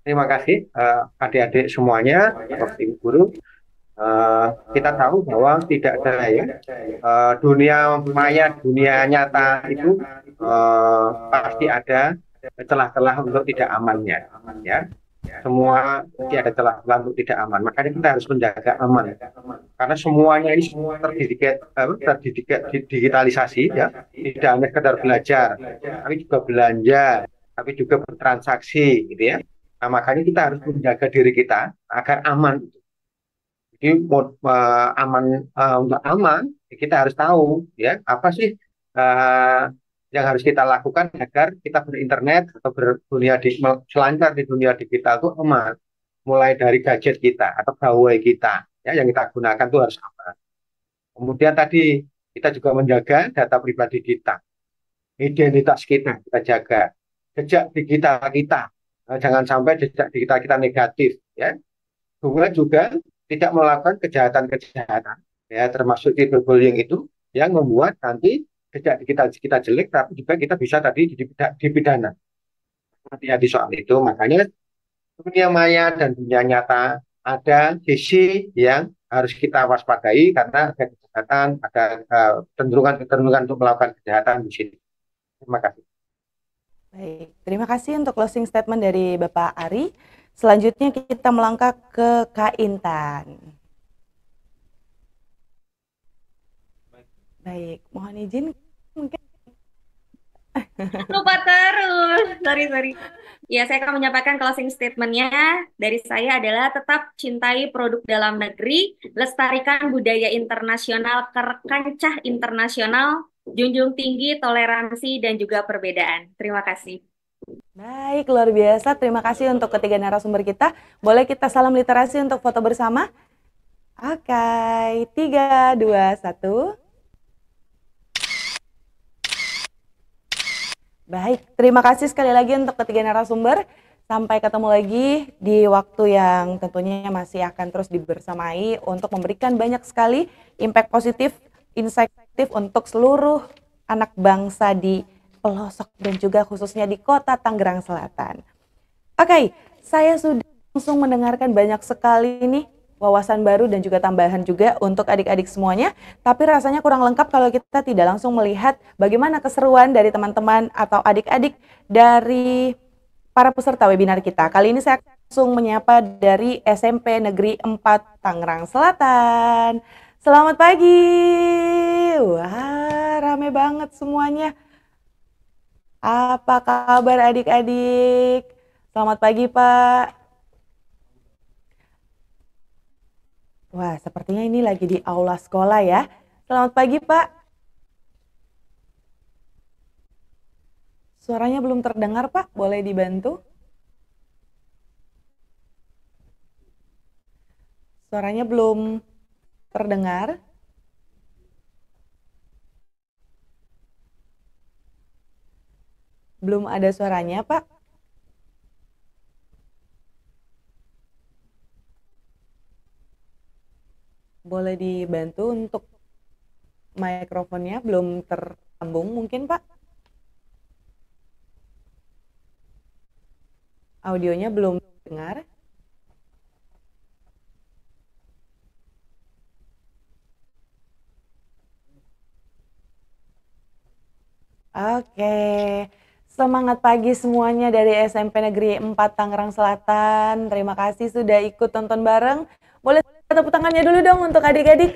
Terima kasih adik-adik semuanya, Bapak Ibu Guru. Kita tahu bahwa tidak ada ya dunia maya, dunia nyata itu pasti ada celah-celah untuk tidak amannya. Ya. semua pasti ada celah-celah untuk tidak aman. Makanya kita harus menjaga aman. Karena semuanya ini semua terdigitalisasi ya, tidak hanya sekedar belajar, tapi juga belanja, tapi juga bertransaksi gitu ya. Nah, makanya kita harus menjaga diri kita agar aman. Jadi aman, untuk aman kita harus tahu ya apa sih yang harus kita lakukan agar kita berinternet atau selancar di dunia digital itu aman. Mulai dari gadget kita atau gawai kita ya yang kita gunakan itu harus aman. Kemudian tadi kita juga menjaga data pribadi kita, identitas kita jaga, jejak digital kita. Jangan sampai jejak digital kita negatif ya. Kemudian juga tidak melakukan kejahatan-kejahatan ya, termasuk cyberbullying itu yang membuat nanti jejak kita jelek, tapi juga kita bisa tadi dipidana. Hati-hati soal itu. Makanya dunia maya dan dunia nyata ada sisi yang harus kita waspadai karena ada kejahatan, ada kecenderungan untuk melakukan kejahatan di sini. Terima kasih. Baik, terima kasih untuk closing statement dari Bapak Ari. Selanjutnya kita melangkah ke Kak Intan. Baik, mohon izin mungkin. Lupa terus, sorry. Ya, saya akan menyampaikan closing statement-nya dari saya adalah tetap cintai produk dalam negeri, lestarikan budaya internasional ke kancah internasional, junjung tinggi toleransi dan juga perbedaan. Terima kasih. Baik, luar biasa. Terima kasih untuk ketiga narasumber kita. Boleh kita salam literasi untuk foto bersama? Oke, 3, 2, 1. Baik, terima kasih sekali lagi untuk ketiga narasumber. Sampai ketemu lagi di waktu yang tentunya masih akan terus dibersamai untuk memberikan banyak sekali impact positif, insight positif untuk seluruh anak bangsa di pelosok dan juga khususnya di kota Tangerang Selatan. Oke, saya sudah langsung mendengarkan banyak sekali nih wawasan baru dan juga tambahan juga untuk adik-adik semuanya. Tapi rasanya kurang lengkap kalau kita tidak langsung melihat bagaimana keseruan dari teman-teman atau adik-adik dari para peserta webinar kita. Kali ini saya langsung menyapa dari SMP Negeri 4 Tangerang Selatan. Selamat pagi. Wah, rame banget semuanya. Apa kabar adik-adik? Selamat pagi, Pak. Wah, sepertinya ini lagi di aula sekolah ya. Selamat pagi, Pak. Suaranya belum terdengar, Pak. Boleh dibantu? Suaranya belum terdengar. Belum ada suaranya, Pak. Boleh dibantu untuk mikrofonnya belum tersambung mungkin, Pak? Audionya belum dengar. Oke. Semangat pagi semuanya dari SMP Negeri 4 Tangerang Selatan. Terima kasih sudah ikut tonton bareng. Boleh tepuk tangannya dulu dong untuk adik-adik.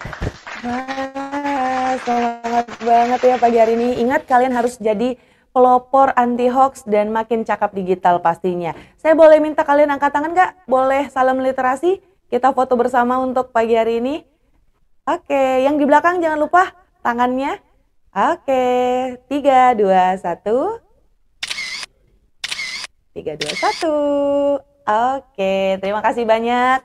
Wah, semangat banget ya pagi hari ini. Ingat kalian harus jadi pelopor anti hoax dan makin cakap digital pastinya. Saya boleh minta kalian angkat tangan nggak? Boleh salam literasi? Kita foto bersama untuk pagi hari ini. Oke, yang di belakang jangan lupa tangannya. Oke, 3, 2, 1. 3, 2, 1. Oke, terima kasih banyak.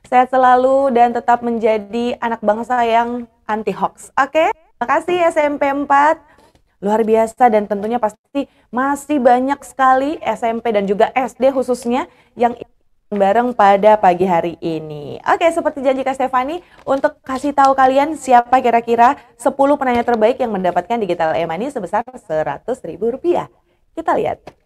Sehat selalu dan tetap menjadi anak bangsa yang anti hoax. Oke, terima kasih SMP 4. Luar biasa dan tentunya pasti masih banyak sekali SMP dan juga SD khususnya yang bareng pada pagi hari ini. Oke, seperti janji Kak Stefani untuk kasih tahu kalian siapa kira-kira 10 penanya terbaik yang mendapatkan digital e-money sebesar Rp100.000. Kita lihat.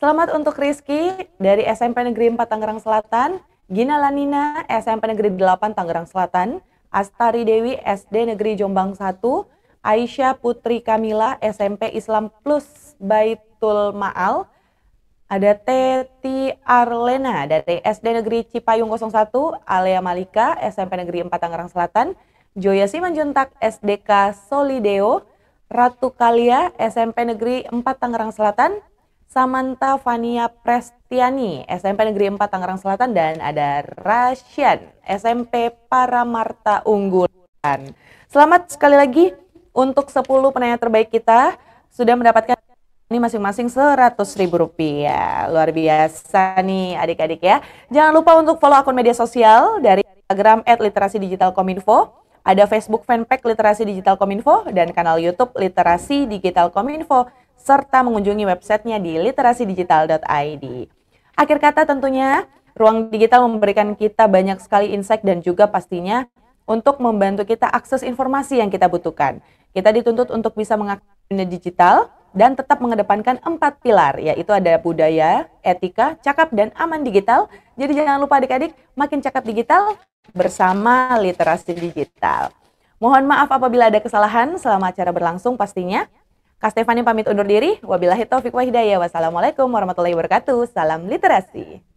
Selamat untuk Rizky dari SMP Negeri 4 Tangerang Selatan, Gina Lanina SMP Negeri 8 Tangerang Selatan, Astari Dewi SD Negeri Jombang 1, Aisyah Putri Kamila, SMP Islam Plus Baitul Ma'al. Ada Teti Arlena dari SD Negeri Cipayung 01, Alea Malika, SMP Negeri 4 Tangerang Selatan, Joya Simanjuntak, SDK Solideo, Ratu Kalia, SMP Negeri 4 Tangerang Selatan, Samantha Fania Prestiani, SMP Negeri 4 Tangerang Selatan, dan ada Rasyan, SMP Paramarta Unggulan. Selamat sekali lagi untuk 10 penanya terbaik kita sudah mendapatkan ini masing-masing Rp100.000. Luar biasa nih adik-adik ya. Jangan lupa untuk follow akun media sosial dari Instagram @literasi_digital_kominfo, ada Facebook fanpage Literasi Digital Kominfo, dan kanal YouTube Literasi Digital Kominfo, serta mengunjungi websitenya di literasidigital.id. Akhir kata tentunya, ruang digital memberikan kita banyak sekali insight dan juga pastinya untuk membantu kita akses informasi yang kita butuhkan. Kita dituntut untuk bisa mengakses dunia digital dan tetap mengedepankan 4 pilar, yaitu ada budaya, etika, cakap, dan aman digital. Jadi jangan lupa adik-adik, makin cakap digital bersama literasi digital. Mohon maaf apabila ada kesalahan selama acara berlangsung pastinya. Kak Stefani pamit undur diri. Wabillahi taufiq wa hidayah. Wassalamualaikum warahmatullahi wabarakatuh. Salam literasi.